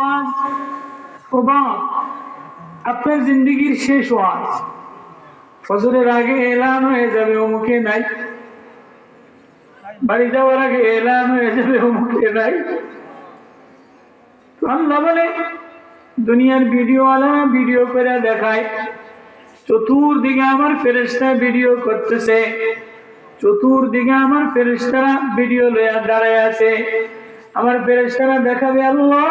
ওয়াজ, ও বাপ আপনার জিন্দগির শেষ ওয়াজ, ফজরের আগে এলান হয়ে যাবে অমুকে নাই, বাড়ি যাওয়ার আগে এলান হয়ে যাবে অমুকে নাই। আল্লাহ বলে দুনিয়ার ভিডিওওয়ালা ভিডিও করে দেখায়, চতুর্দিকে আমার ফেরেশতা ভিডিও করতেছে, চতুর্দিকে আমার ফেরেশতারা ভিডিও লইয়া দাঁড়ায় আছে। আমার ফেরেশতারা দেখাবে আল্লাহ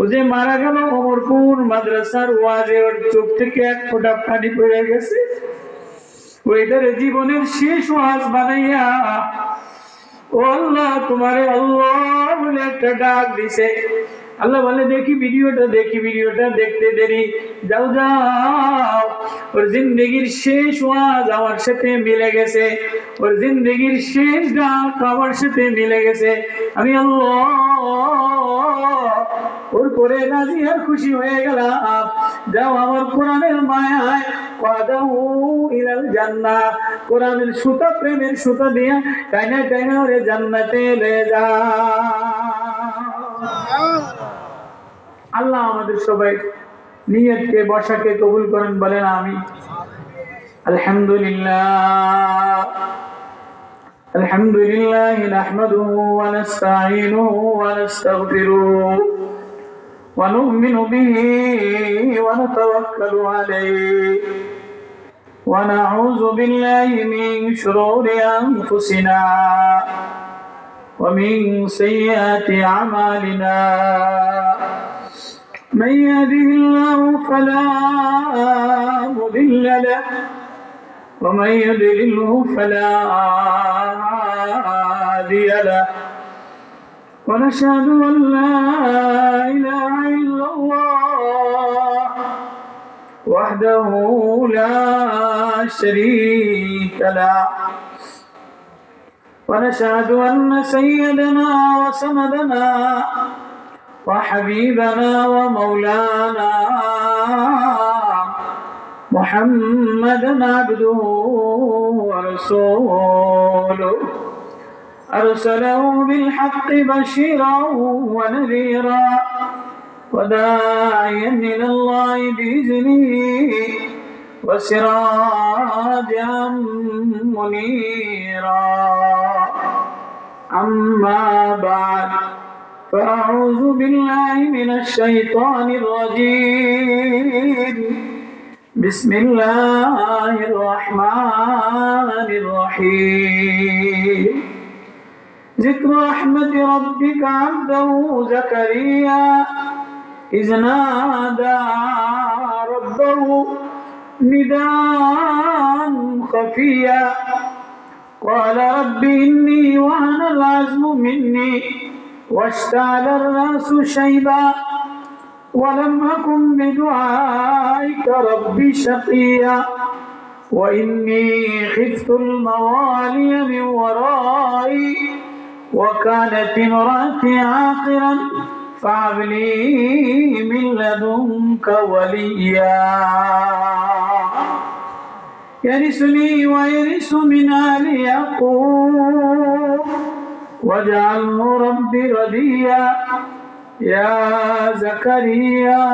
ও যে মারা গেল অমরপুর মাদ্রাসার ওয়াজে ওর চোখ থেকে এক ফোঁটা পানি পড়ে গেছে, ওইটারে জীবনের শেষ ওয়াজ বানাইয়া ও আল্লাহ তোমারে আল্লাহ বলে একটা ডাক দিছে। আল্লাহ বলে দেখি ভিডিওটা দেখতে দেরি, যাও যাও, ওর জিন্দগির শেষ ওয়াজ আমার সাথে মিলে গেছে, ওর জিন্দগির শেষ ডাক আমার সাথে মিলে গেছে। আমি আল্লাহ ওর করে রাজি আর খুশি হয়ে গেলাম। যাও আমার কোরআনের মায়ায় ওয়াদাউ ইলাল জান্নাহ, কোরআনের সুতা, প্রেমের সুতা দিয়া টাইনা টাইনা ওরে জান্নাতে লয়ে যা। আল্লাহ আমাদের সবাই নিয়তকে বসাকে কবুল করেন, বলেন আমি। আলহামদুলিল্লাহ আলহামদুলিল্লাহ নাহমাদুহু ওয়া নাস্তাঈনুহু ওয়া নাস্তাগফিরুহু ওয়া নু'মিনু বিহি ওয়া নাতাওয়াক্কালু আলাইহি ওয়া নাউযু বিল্লাহি মিন শুরুরি আনফুসিনা ওয়া মিন সাইয়্যাতি আমালিনা। من يهده الله فلا مضل له ومن يضلله فلا هادي له ونشهد أن لا إله إلا الله وحده لا شريك له ونشهد أن سيدنا وسندنا وحبيبنا ومولانا محمدا عبده ورسوله أرسله بالحق بشيرا ونذيرا وداعيا إلى الله بإذنه وسراجا منيرا. أما بعد فأعوذ بالله من الشيطان الرجيم. بسم الله الرحمن الرحيم. ذكر رحمة ربك عبده زكريا إذ نادى ربه نداء خفيا قال رب إني وهن العزم مني واشتعل الرأس شيبا ولم أكن بدعائك رب شقيا وإني خفت الموالي من ورائي وكانت امرأتي عاقرا فهب لي من لدنك وليا يرثني ويرث من آل يعقوب واجعله ربي رضيا. يا زكريا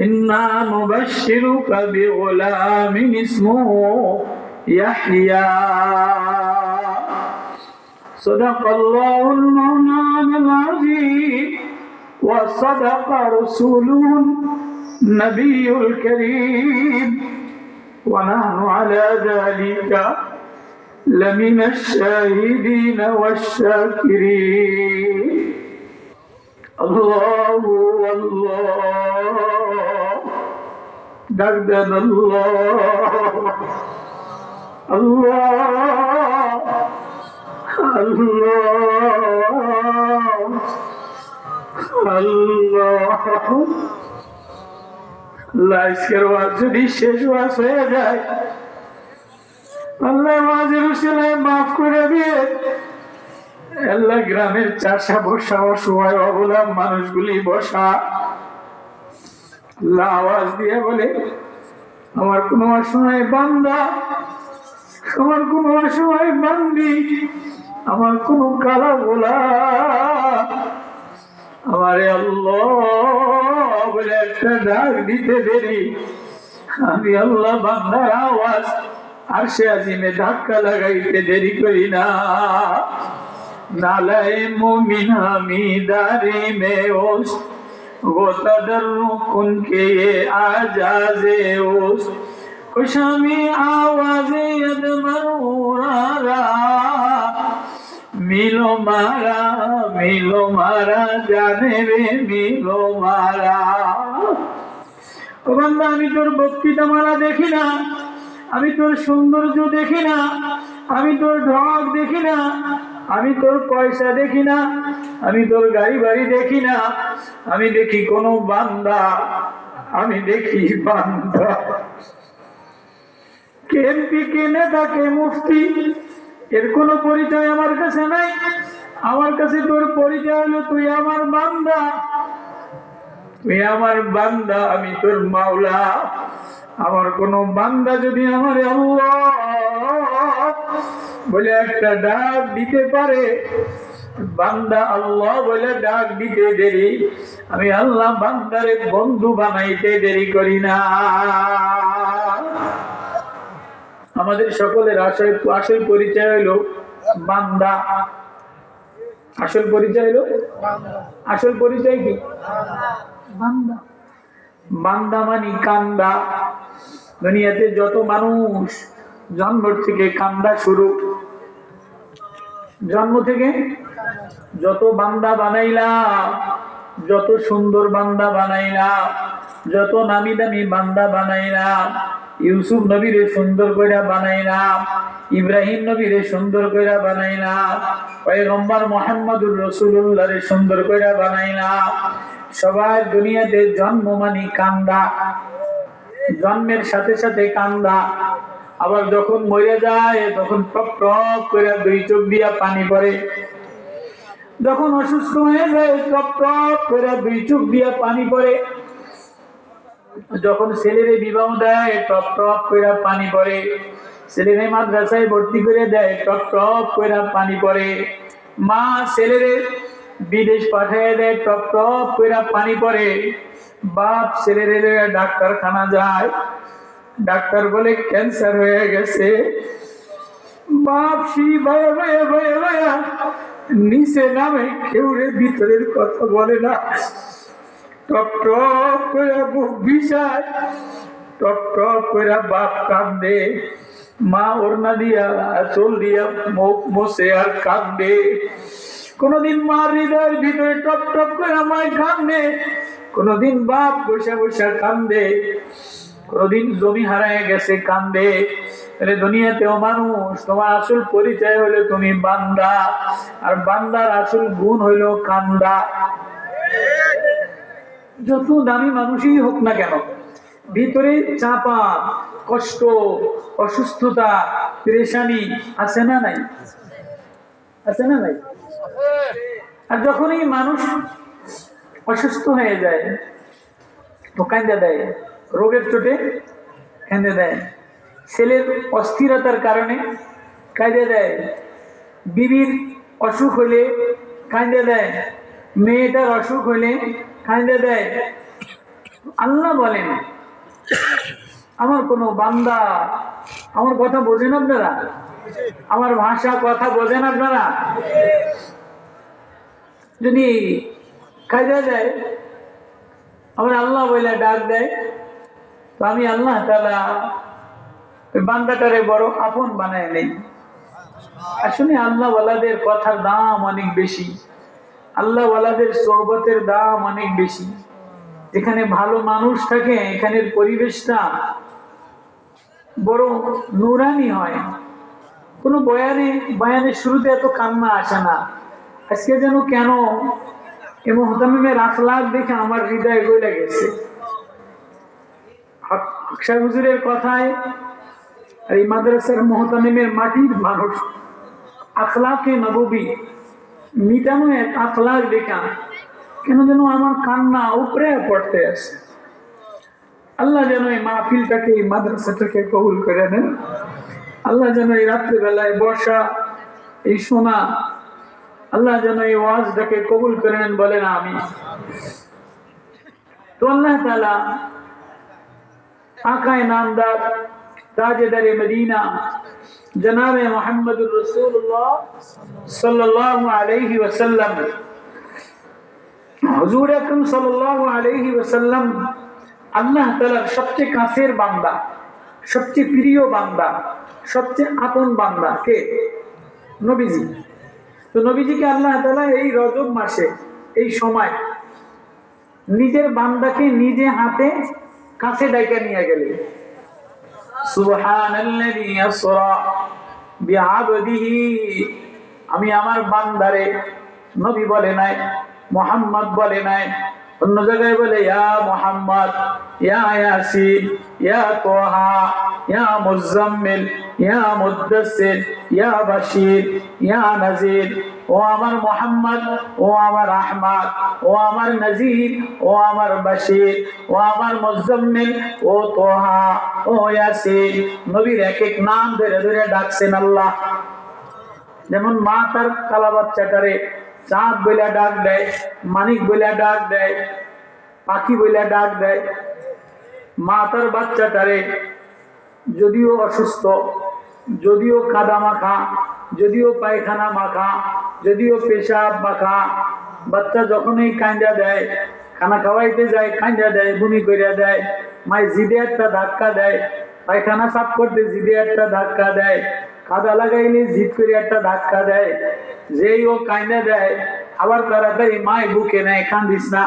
إنا نبشرك بغلام اسمه يحيى. صدق الله المولانا العظيم وصدق رسوله النبي الكريم ونحن على ذلك لمن الشاهدين والشاكرين. الله الله دردن الله الله الله الله. আজকের ওয়াজ যদি শেষ ওয়াজ হয়ে যায় আল্লাহ ওয়াজের উসিলায় মাফ করে দিয়ে আল্লাহ গ্রামের চাষা বসা অসহায় অবলা মানুষগুলি বসা আল্লাহ আওয়াজ দিয়ে বলে আমার কোন অসহায় বান্দা, আমার কোন অসহায় বান্দি, আমার কোন কালা গোলাম আমারে আল্লাহ বলে একটা ডাক দিতে দেরি, আমি আল্লাহ বান্দার আওয়াজ আরশে আজিমে ধাক্কা লাগাইতে দেরি করি না। নালায়ে মুমিন হামিদারি মে ওস वो तदर्रुकुन के ये आजाज़े ओस खुशामी आवाज़े यद मरूरा मिलो मारा जाने रे मिलो मारा। ও বান্দা, আমি তোর বক্তৃতা মালা দেখি না, আমি তোর সৌন্দর্য দেখি না, আমি তোর ঢক দেখি না, আমি তোর পয়সা দেখি না, আমি তোর গাড়ি বাড়ি দেখি না, আমি দেখি কোন বান্দা, আমি দেখি বান্দা। কে এমপি, কে নেতা, কে মুফতি, এর কোনো পরিচয় আমার কাছে নাই। আমার কাছে তোর পরিচয় হলো তুই আমার বান্দা, তুই আমার বান্দা, আমি তোর মাওলা। আমার কোন বান্দা যদি আমার আল্লাহ বলে একটা ডাক দিতে পারে, বান্দা আল্লাহ বলে ডাক দিতে দেরি, আমি আল্লাহ বান্দারে বন্ধু বানাইতে দেরি করি না। আমাদের সকলের আসল পরিচয় হলো বান্দা। আসল পরিচয় হলো, আসল পরিচয় কি? বান্দা। বান্দা মানে কান্দা। দুনিয়াতে যত মানুষ জন্ম থেকে কান্দা শুরু, জন্ম থেকে যত বান্দা বানাইলাম, যত সুন্দর বান্দা বানাইলাম, যত নামি দামি বান্দা বানাইলাম, ইউসুফ নবীরে সুন্দর কইরা বানাইলাম, ইব্রাহিম নবীরে সুন্দর কইরা বানাইলাম, পয়গম্বর মুহাম্মদুর রাসূলুল্লাহরে সুন্দর কইরা বানাইলাম। সবার দুনিয়াতে জন্ম মানে কান্দা, জন্মের সাথে সাথে কান্দা। আবার যখন মরে যায় তখন টপ টপ করে দুই চোখ দিয়া পানি পড়ে। যখন অসুস্থ হয়ে যায় টপ টপ করে দুই চোখ দিয়া পানি পড়ে। যখন ছেলেরে বিবাহ দেয় টপ টপ করে পানি পড়ে। ছেলেরে মাদ্রাসায় ভর্তি করে দেয় টপ টপ করে পানি পড়ে। মা ছেলেরে বিদেশ পাঠিয়ে দেয় টপ টপ করে পানি পড়ে। বাপ ছেলেরে ডাক্তারখানা যায়, ডাক্তার বলে ক্যান্সার হয়ে গেছে। বাপ ভয়ে ভয়ে ভয়ে ভয়ে নিচে নামে, কেউ ভিতরের কথা বলে না। টপ টপ করে বুক বিষায়, টপ টপ করে বাপ কান্দে। মা ওড়না দিয়া চোল দিয়া মুখ মুছে আর কান্দে। কোনদিন মার হৃদয়ের ভিতরে টপ টপ করে মায় কান্দে, কোনদিন বাপ বসে বসে কান্দে, কোনদিন জমি হারায় গেছে কান্দে। দুনিয়াতেও মানুষ, তোমার আসল পরিচয় হলো তুমি বান্দা, আর বান্দার আসল গুণ হইলো কান্দা। যত দামি মানুষই হোক না কেন, ভিতরে চাপা, কষ্ট, অসুস্থতা, পেরেশানি আছে না নাই? আছে না নাই? আর যখনই মানুষ অসুস্থ হয়ে যায় তো কান্দে দেয়, রোগের চোটে কান্দে দেয়, ছেলের অস্থিরতার কারণে কাঁদে দেয়, বিবির অসুখ হলে কাঁদে দেয়, মেয়েটার অসুখ হলে কাঁদে দেয়। আল্লাহ বলেন, আমার কোনো বান্দা, আমার কথা বোঝেন আপনারা? আমার ভাষা কথা বোঝেন আপনারা? যদি কাঁদে দেয়, আমার আল্লাহ বলে ডাক দেয়, তো আমি আল্লাহ তাআলা ওই বান্দাটারে বড় আপন বানায় নেই। আসলে আল্লাহ ওয়ালাদের কথার দাম অনেক বেশি, আল্লাহ ওয়ালাদের সোহবতের দাম অনেক বেশি। যেখানে ভালো মানুষ থাকে এখানের পরিবেশটা বড় নুরানি হয়। কোনো বয়ানের শুরুতে এত কান্না আসে না। আজকে যেন কেন এ মুহতামিমের আখলাক দেখে আমার হৃদয় গলে গেছে। আকশার হুজুরের কথায় আর এই মাদ্রাসার মুহতামিমের মাটির মানুষ আখলাকে নববী মিটানো এক আখলাক দেখা কেন যেন আমার কান্না উপরে পড়তে আসে। আল্লাহ যেন এই মাহফিলটাকে, এই মাদ্রাসাটাকে কবুল করে নেন। আল্লাহ যেন এই রাত্রিবেলায় বর্ষা, এই সোনা আল্লাহ যেন এই ওয়াজটাকে কবুল করে নেন, বলেন আমিন। তো আল্লাহ তাআলা আকায়ে নামদার তাজেদারে মদিনা জনাবে মুহাম্মদুর রাসূলুল্লাহ সাল্লাল্লাহু আলাইহি ওয়াসাল্লাম, হুজুর আকরাম সাল্লাল্লাহু আলাইহি ওয়াসাল্লাম আল্লাহ তাআলার সবচেয়ে কাছের বান্দা, সবচেয়ে প্রিয় বান্দা, সবচেয়ে আপন বান্দা কে? নবীজি। তো নবীজিকে আল্লাহ তাআলা এই রজব মাসে এই সময় নিজের বান্দাকে নিজে হাতে কাছে ডাইকা নিয়ে গেলেন। সুবহানাল্লাযী আসরা বিআবদিহি, আমি আমার বান্দারে নবী বলে নাই, মুহাম্মদ বলে নাই, অন্য জায়গায় বলে ইয়া মুহাম্মদ, ইয়া ইয়াসিন, ইয়া তাহা, ইয়া মুজাম্মিল, ইয়া মুদ্দাসসির, ইয়া বাশীর, ইয়া নাযীর। ও আমার মুহাম্মদ, ও আমার আহমদ, ও আমার নাযীর, ও আমার বাশীর, ও আমার মুজাম্মিল, ও তাহা, ও ইয়াসিন। নবীর এক এক নাম ধরে ধরে ডাকছেন আল্লাহ। যেমন মা তার কালা বাচ্চাটারে চাঁদ বইলা ডাক দেয়, মানিক বইলা ডাক দেয়, পাখি বইলা ডাক দেয়। মা তার বাচ্চাটারে যদিও অসুস্থ, যদিও কাদা মাখা, যদিও পায়খানা মাখা, যদিও পেশাব মাখা, বাচ্চা যখনই কাঁদা দেয়, খানা খাওয়াইতে যায় কাঁদা দেয়, বমি করে দেয়, মায়ের জিদে একটা ধাক্কা দেয়, পায়খানা সাফ করতে জিদে একটা ধাক্কা দেয়, কাদা লাগাইলে জিদ করে একটা ধাক্কা দেয়। যেই ও কাঁদা দেয় আবার তাড়াতাড়ি মায় বুকে নেয়, কান্দিস না।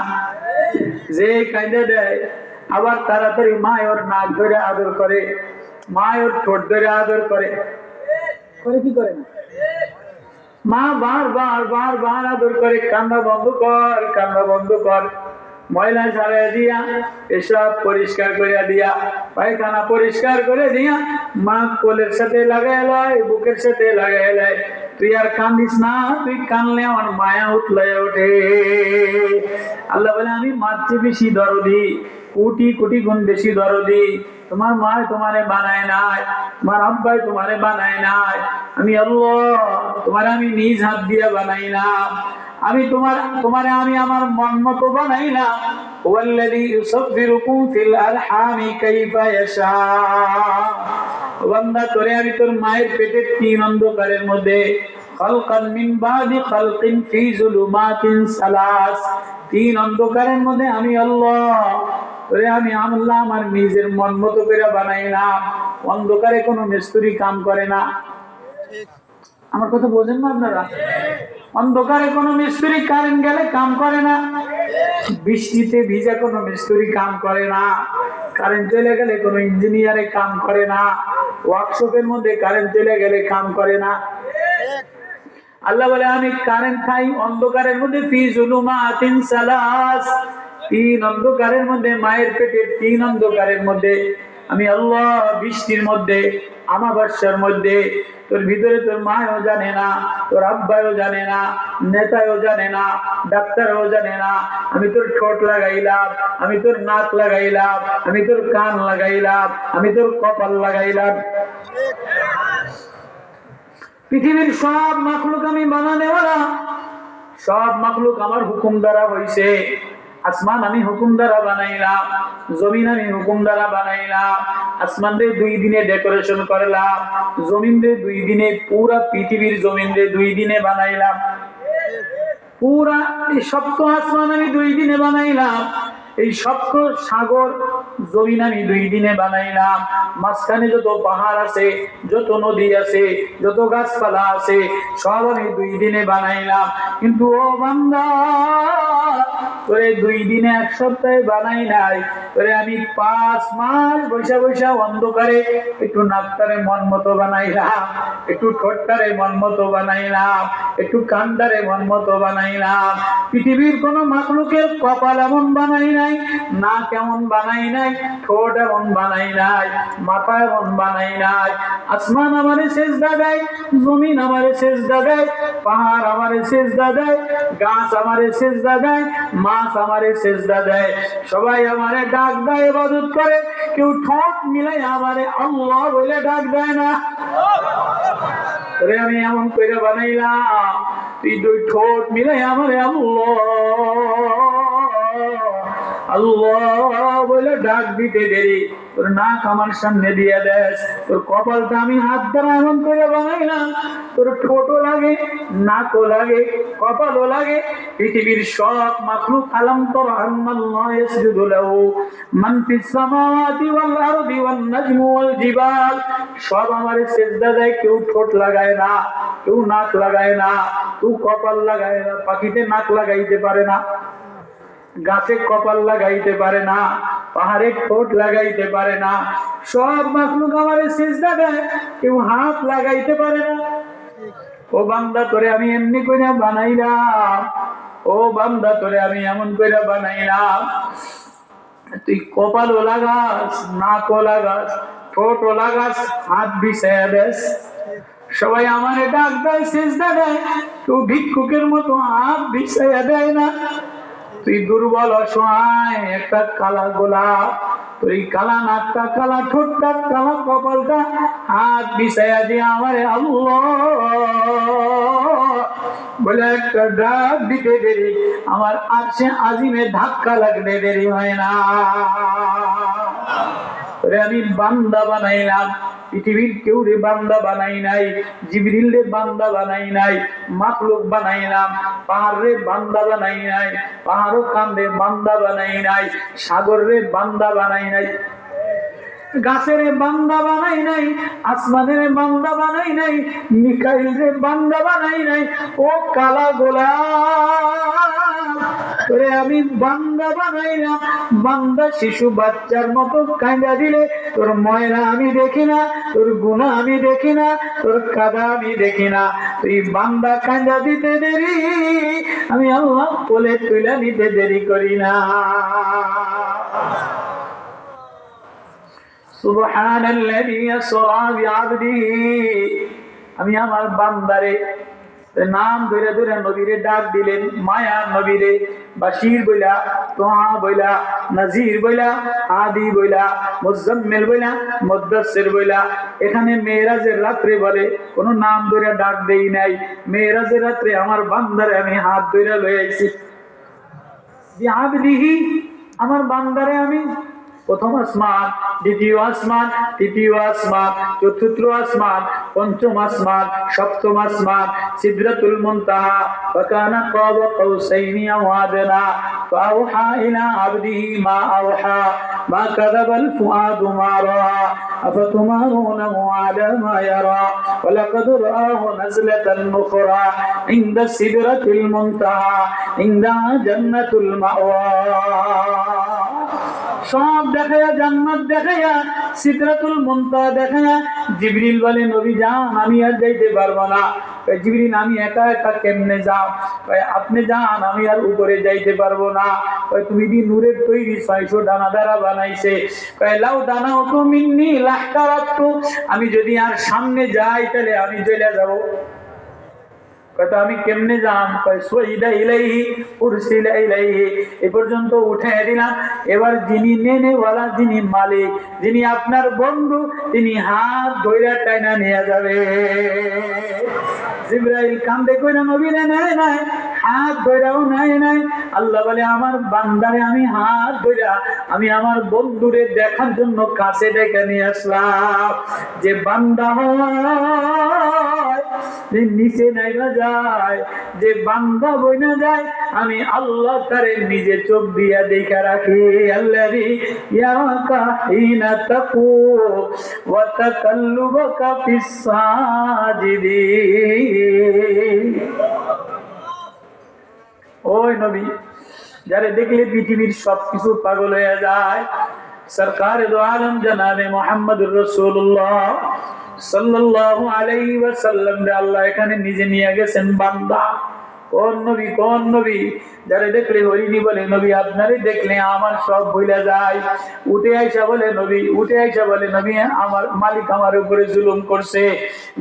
যে কাঁদা দেয় আবার তাড়াতাড়ি মায় ওর নাক ধরে আদর করে, মায় ওর ঠোঁট ধরে আদর করে। করে কি করে না? মা বারবার বারবার আদর করে, কান্না বন্ধ কর, কান্না বন্ধ কর। ময়লা ঝাড়ে দিয়া, এসব পরিষ্কার করে দিয়া, পায়খানা পরিষ্কার করে দিয়া, মা কোলের সাথে লাগাই লয়, বুকের সাথে লাগাই লয়। তুই আর কান্দিস না, তুই কানলে আমার মায়া উতলায় ওঠে। আল্লাহ বলে আমি মার চেয়ে বেশি দরদি, কোটি কোটি গুণ বেশি দরদি। তোমার মা তোমারে বানায় নাই, তোমার আব্বাই তোমারে বানায় নাই, আমি আল্লাহ তোমারে আমি নিজ হাত দিয়ে বানাইলাম। আমি তোমারে আমি আমার মন মতো বানাইলাম। ওয়াল্লাযী ইউসাফফিরুকুম ফিল আরহামি কাইফা ইয়াশা। বান্দা তোরে আমি তোর মায়ের পেটের তিন অন্ধকারের মধ্যে, খালকান মিন বাদি খালকিন ফি যুলুমাতিন সালাস, তিন অন্ধকারের মধ্যে আমি আল্লাহ তোরে আমি আল্লাহ আমার নিজের মন মতো করে বানাইলাম। অন্ধকারে কোনো মিস্ত্রি কাম করে না। আমার কথা বোঝেন না আপনারা? অন্ধকারে কোনো মিস্ত্রি কারেন্ট গেলে কাম করে না, বৃষ্টিতে ভিজা কোনো মিস্ত্রি কাম করে না, কারেন্ট চলে গেলে কোনো ইঞ্জিনিয়ারে কাম করে না, ওয়ার্কশপের মধ্যে কারেন্ট চলে গেলে কাম করে না। আল্লাহ বলে আমি কারেন্ট খাই অন্ধকারের মধ্যে, ফি যুলুমাতিন সালাস, তিন অন্ধকারের মধ্যে, মায়ের পেটের তিন অন্ধকারের মধ্যে আমি আল্লাহ, বৃষ্টির মধ্যে, আমাবস্যার মধ্যে। তোর ভিতরে তোর মাও জানে না, তোর আব্বাও জানে না, নেতাও জানে না, ডাক্তারও জানে না। আমি তোর ঠোঁট লাগাইলাম, আমি তোর নাক লাগাইলাম, আমি তোর কান লাগাইলাম, আমি তোর কপাল লাগাইলাম। পৃথিবীর সব মাখলুক আমি বানানেওয়ালা, সব মাখলুক আমার হুকুম দ্বারা হইছে। আসমান আমি হুকুম দ্বারা বানাইলাম, জমিন আমি হুকুম দ্বারা বানাইলাম। আসমান রে 2 দিনে ডেকোরেশন করলাম, জমিন রে 2 দিনে, পুরা পৃথিবীর জমিন রে 2 দিনে বানাইলাম। পুরা এই সপ্ত আসমান আমি 2 দিনে বানাইলাম, এই সপ্ত সাগর জমিন আমি 2 দিনে বানাইলাম। মাঝখানে যত পাহাড় আছে, যত নদী আছে, যত গাছপালা আছে, সব আমি 2 দিনে বানাইলাম। কিন্তু ও বান্দা, তোরে 2 দিনে 1 সপ্তাহে বানাই নাই, তোরে আমি 5 মাস বৈশা বৈশা অন্ধকারে একটু নাকটারে মন মতো বানাইলাম, একটু ঠোঁটটারে মন মতো বানাইলাম, একটু কানটারে মন মতো বানাইলাম। পৃথিবীর কোন মাখলুকের কপাল এমন বানাই নাই, নাক এমন বানাই নাই, ঠোঁট এমন বানাই নাই, মাথা এমন বানাই নাই। আসমান আমারে সেজদা দেয়, জমিন আমারে সেজদা দেয়, পাহাড় আমারে সেজদা দেয়, গাছ আমারে সেজদা দেয়, মাছ আমারে সেজদা দেয়, সবাই আমারে ডাক দেয়, ইবাদত করে। কেউ ঠোঁট মিলাই আমারে আল্লাহ বলে ডাক দেয় না। আমি এমন করে বানাইলাম তুই দুই ঠোঁট মিলে আমারে আল্লাহ আল্লাহ বলে ডাক দিতে দেরি, তোর নাক আমার সামনে দিয়ে দেশ, তোর কপালটা আমি হাত দ্বারা এমন করে বানাইলাম, তোর ঠোঁটও লাগে, নাকও লাগে, কপালও লাগে। পৃথিবীর সব মাখলুক আলাম তোর আল্লাহ ইয়াসজুদু লাহু মান ফিস সামাওয়াতি ওয়াল আরদি ওয়ান নাজমু ওয়াল জিবাল, সব আমারে সিজদা দেয়। কেউ ঠোঁট লাগায় না, কেউ নাক লাগায় না, কেউ কপাল লাগায় না। পাখিতে নাক লাগাইতে পারে না, গাছে কপাল লাগাইতে পারে না, পাহাড়ে ঠোঁট লাগাইতে পারে না। সব মাখলুক আমারে সিজদা দেয়, কেউ হাত লাগাইতে পারে না। ও বান্দা তোরে আমি এমনি কইরা বানাইলাম, ও বান্দা তোরে আমি এমন কইরা বানাইলাম, তুই কপালও লাগাস, নাকও লাগাস, ঠোঁটও লাগাস, হাত বিছাইয়া দেস। সবাই আমারে ডাক দেয়, সিজদা দেয়, কেউ ভিক্ষুকের মতো হাত বিছাইয়া দেয় না। তুই দুর্বল অসহায় একটা কালা গোলাপ, তুই কালা নাকটা, কালা ঠোঁটটা, কালা কপালটা হাত বিছাইয়া দিয়ে আমারে আল্লাহ বলে একটা ডাক দিতে দেরি, আমার আরশে আজিমে ধাক্কা লাগতে দেরি হয় না। আমি বান্দা বানাইলাম, পৃথিবীর কেউ রে বান্দা বানাই নাই, জিবরিল রে বান্দা বানাই নাই, মাখলুক বানাইলাম। পাহাড় রে বান্দা বানাই নাই, পাহাড়ও কান্দে বান্দা বানাই নাই, সাগর রে বান্দা বানাই নাই, গাছের বান্দা বানাই নাই, আসমানের বান্দা বানাই নাই, মিকাইল রে বান্দা বানাই নাই। ও কালা গোলাপ তোরে আমি বান্দা বানাইলাম। বান্দা শিশু বাচ্চার মতো কাঁদা দিলে তোর ময়লা আমি দেখি না, তোর গুনাহ আমি দেখি না, তোর কাদা আমি দেখি না। তুই বান্দা কাঁদা দিতে দেরি, আমি আল্লাহ কোলে তুলে নিতে দেরি করি না। সুবহানাল্লাযী আসরা বিআবদিহি, আমি আমার বান্দারে নাম ধরে ধরে নবীরে ডাক দিলেন। মায়া নবীরে বাশির বইলা, তোহা বইলা, নাজির বইলা, আদি বইলা, মুজাম্মিল বইলা, মুদ্দাসসির বইলা। এখানে মেরাজের রাত্রে বলে কোন নাম ধরে ডাক দেই নাই। মেরাজের রাত্রে আমার বান্দারে আমি হাত ধরে লয়ে আইছি। বিআবদিহি, আমার বান্দারে আমি প্রথম আসমান, দ্বিতীয় আসমান, তৃতীয় আসমান, চতুর্থ আসমান, পঞ্চম আসমান, সপ্তম আসমান, সিদরাতুল মুনতাহা, ফাকানা কাবা কাউসাইনি আও আদনা, ফাআওহা ইলা আবদিহি মা আওহা, মা কাযাবাল ফুআদু মা রাআ, আফাতুমারুনাহু আলা মা ইয়ারা, ওয়ালাকাদ রাআহু নাজলাতান উখরা ইনদা সিদরাতিল মুনতাহা ইনদা জান্নাতুল মাওয়া। সব দেখায়া, জান্নাত দেখায়া, সিদরাতুল মুনতাহা দেখায়া জিবরিল বলে নবী যান, আমি আর যাইতে পারবো না। জিবরিল আমি একা একা কেমনে যাও? আপনি যান, আমি আর উপরে যাইতে পারবো না। তুমি দি নূরের তৈরি 600 ডানা দ্বারা বানাইছে। লাউ দানা তো মিন্নি লাহতারাতু, আমি যদি আর সামনে যাই তাহলে আমি চলে যাব। আমি কেমনে যাম? সুইদা ইলাইহি উরসিলা ইলাইহি, এ পর্যন্ত উঠে দিলাম। এবার যিনি নেনেওয়ালা, যিনি মালিক, যিনি আপনার বন্ধু, তিনি হাত ধইরা টাইনা নিয়ে যাবে। জিবরাইল কান্দে কইরা নবীরে নেয় নাই, হাত ধইরাও নেয় নাই। আল্লাহ বলে আমার বান্দারে আমি হাত ধইরা আমি আমার বন্ধুরে দেখার জন্য কাছে ডেকে নিয়ে আসলাম। যে বান্দা হয়, যে নিচে নাইবা যায়, যে বান্দা বইনা যায়, আমি আল্লাহ তারে নিজে চোখ দিয়া দেখা রাখি। আল্লাযী ইয়ারাকা হিনা তাকুম ওয়া তাকাল্লুবাকা ফিস সাজিদিন। ওই নবী যারে দেখলে পৃথিবীর সবকিছু পাগল হয়ে যায়, সরকারে দো আলম জনাবে মুহাম্মদুর রাসূলুল্লাহ সাল্লাল্লাহু আলাইহি ওয়াসাল্লাম রে আল্লাহ এখানে নিজে নিয়ে গেছেন। বান্দা কোন নবী, কোন নবী? যারে দেখলে হরিণী বলে নবী আপনারে দেখলে আমার সব ভুলে যায়। উঠে আইসা বলে নবী, উঠে আইসা বলে নবী আমার মালিক আমার উপরে জুলুম করছে।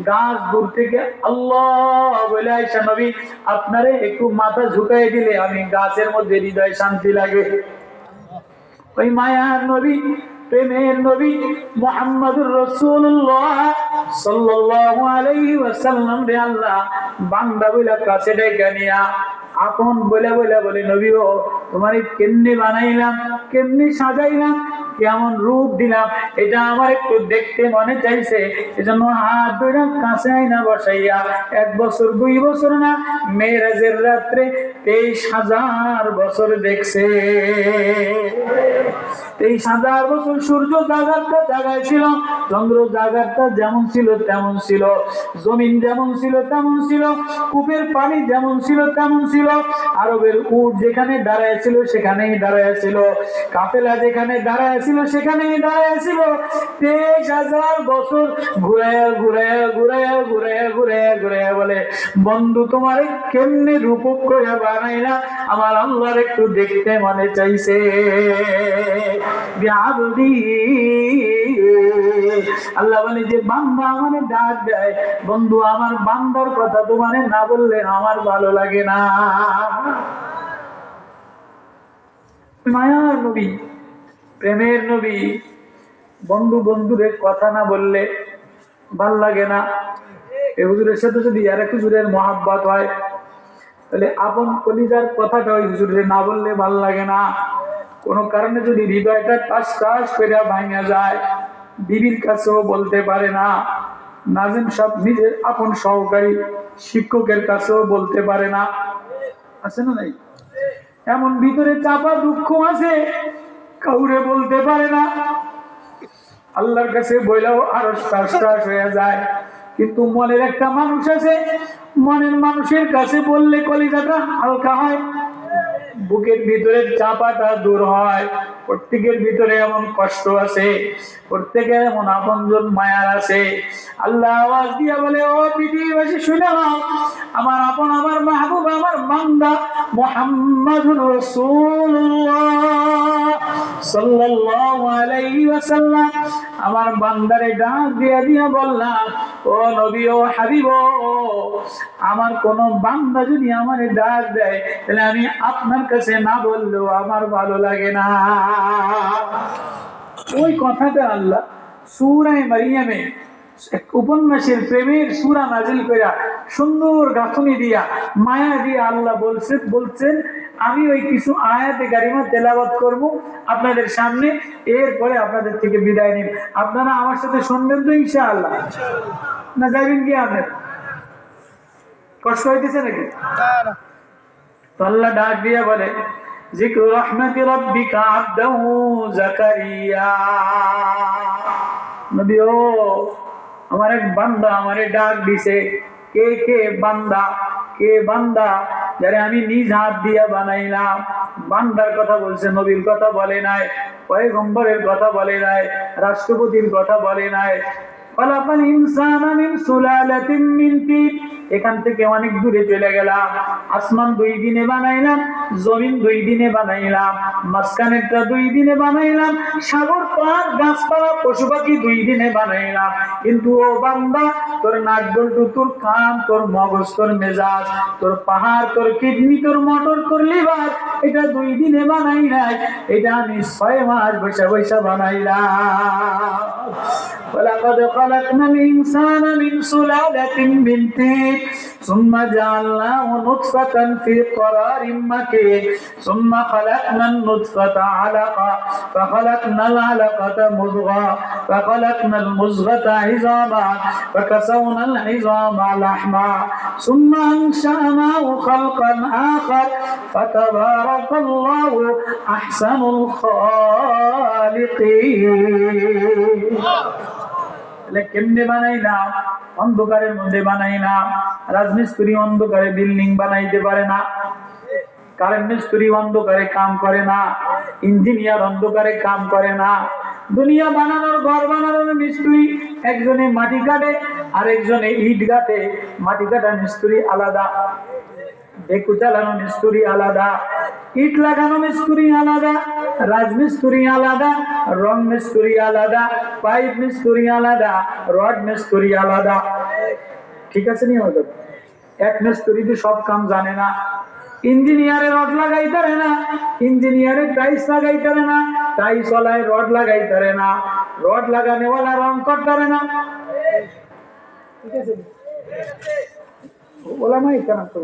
গাছ দূর থেকে আল্লাহ বলে আইসা নবী আপনারে একটু মাথা ঝুঁকাই দিলে আমি গাছের মধ্যে হৃদয় শান্তি লাগে। ওই মায়ার নবী প্রেমের নবী মুহাম্মদুর রাসূলুল্লাহ সাল্লাল্লাহু আলাইহি ওয়াসাল্লাম রে আল্লাহ বান্দা বইলা কাছে ডেকে নিয়া আপন বলে নবী ও তোমার কেমনে বানাইলাম, কেমনে সাজাইলাম, কেমন রূপ দিলাম, এটা আমার একটু দেখতে মনে চাইছে। এজন্য হাত ধরে কাছে আইনা বসাইয়া 1 বছর 2 বছর না, মেরাজের রাত্রে 23,000 বছর দেখছে। 23,000 বছর সূর্য জাগারটা জাগায় ছিল, চন্দ্র জাগারটা যেমন ছিল তেমন ছিল, জমিন যেমন ছিল তেমন ছিল, কূপের পানি যেমন ছিল তেমন ছিল, আরবের উট যেখানে দাঁড়ায় ছিল সেখানেই দাঁড়ায় ছিল, কাফেলা যেখানে দাঁড়ায় ছিল সেখানেই দাঁড়ায় ছিল। 23,000 বছর ঘুরাইয়া বলে বন্ধু তোমার কেমনে রূপক করে বানাইলা, আমার আল্লাহর একটু দেখতে মনে চাইছে। আল্লাহ বলে যে বান্দা আমারে ডাক দেয়, বন্ধু আমার বান্দার কথা তোমারে না বললে আমার ভালো লাগে না। মায়ার নবী, প্রেমের নবী, বন্ধুদের কথা না বললে ভাল লাগে না। এই হুজুরের সাথে যদি আর এক হুজুরের মহাব্বত হয় তাহলে আপন কলিজার কথাটা ওই হুজুরের না বললে ভাল লাগে না। কোনো কারণে যদি হৃদয়টা টাস টাস করে ভাঙা যায়, বিবির কাছেও বলতে পারে না, নাজিম সাহেব নিজের আপন সহকারী শিক্ষকের কাছেও বলতে পারে না, আছে না নাই? এমন ভিতরে চাপা দুঃখ আছে, কাউরে বলতে পারে না। আল্লাহর কাছে বইলেও আরো টাস টাস হয়ে যায়। কিন্তু মনের একটা মানুষ আছে, মনের মানুষের কাছে বললে কলিজাটা হালকা হয়, বুকের ভিতরে চাপাটা দূর হয়। প্রত্যেকের ভিতরে এমন কষ্ট আছে, প্রত্যেকের এমন আপনজন মায়ার আছে। আল্লাহ আওয়াজ দিয়া বলে, ও পৃথিবীবাসী শুনে নাও, আমার আপন, আমার মাহবুব, আমার বান্দা মুহাম্মাদুর রাসূলুল্লাহ সাল্লাল্লাহু আলাইহি ওয়াসাল্লাম আমার বান্দারে ডাক দিয়া বললাম, ও নবী, ও হাবিব, আমার কোন বান্দা যদি আমারে ডাক দেয় তাহলে আমি আপনার কাছে না বললেও আমার ভালো লাগে না। ওই কথাটা আল্লাহ সূরা মারিয়ামে উপন্যাসের প্রেমের সূরা নাজিল কইরা সুন্দর গাঁথনি দিয়া মায়া দিয়া আল্লাহ বলছেন আমি ওই কিছু আয়াতে কারিমা তেলাওয়াত করব আপনাদের সামনে, এরপরে আপনাদের থেকে বিদায় নিন। আপনারা আমার সাথে শুনবেন তো ইনশাআল্লাহ? না যাবেন কি? আপনার কষ্ট হইতেছে নাকি? তো আল্লাহ ডাক দিয়া বলে, যিকরু রাহমাতি রাব্বিকা আবদাহু যাকারিয়া। নবী ও আমার এক বান্দা আমারে ডাক দিছে। কে বান্দা? কে বান্দা যারে আমি নিজ হাত দিয়া বানাইলাম। বান্দার কথা বলছে, নবীর কথা বলে নাই, পয়গম্বরের কথা বলে নাই, রাষ্ট্রপতির কথা বলে নাই। খলাকাল ইনসানা মিন সুলালাতিন মিন তিন। এখান থেকে অনেক দূরে চলে গেলাম। আসমান 2 দিনে বানাইলাম, জমিন 2 দিনে বানাইলাম, মাঝখানেরটা 2 দিনে বানাইলাম, সাগর পাহাড় গাছপালা পশু পাখি 2 দিনে বানাইলাম। কিন্তু ও বান্দা, তোর নাক বল্টু, তোর কান, তোর মগজ, তোর মেজাজ, তোর পাহাড়, তোর কিডনি, তোর মোটর, তোর লিভার, এটা 2 দিনে বানাই নাই, এটা আমি 6 মাস বৈশা বানাইলাম। ولقد خلقنا الإنسان من سلالة من طين ثم جعلناه نطفة في قرار مكين ثم خلقنا النطفة علقة فخلقنا العلقة مضغة فخلقنا المضغة عظاما فكسونا العظام لحما ثم أنشأناه خلقا آخر فتبارك الله أحسن الخالقين। কেমনে বানাইলাম? অন্ধকারের মধ্যে বানাইলাম। রাজমিস্ত্রি অন্ধকারে বিল্ডিং বানাইতে পারে না, কারেন্ট মিস্ত্রি অন্ধকারে কাম করে না, ইঞ্জিনিয়ার অন্ধকারে কাম করে না। দুনিয়া বানানোর, ঘর বানানোর মিস্ত্রি একজনে মাটি কাটে আর একজনে ইট গাঁথে। মাটি কাটা মিস্ত্রি আলাদা, ডেকু চালানো মিস্ত্রি আলাদা, ইট লাগানো মিস্ত্রি আলাদা, রাজমিস্ত্রি আলাদা, রং মিস্ত্রি আলাদা, পাইপ মিস্ত্রি আলাদা, রড মিস্ত্রি আলাদা। ঠিক আছে নি? আমাদের এক মিস্ত্রি সব কাম জানে না, ইঞ্জিনিয়ারে রড লাগাইতারে না, ইঞ্জিনিয়ারে টাইলস লাগাইতারে না, টাইলস ওয়ালায় রড লাগাইতারে না, রড লাগানেওয়ালা রং করতারে না। ঠিক আছে, ওলামাই কেরাম তো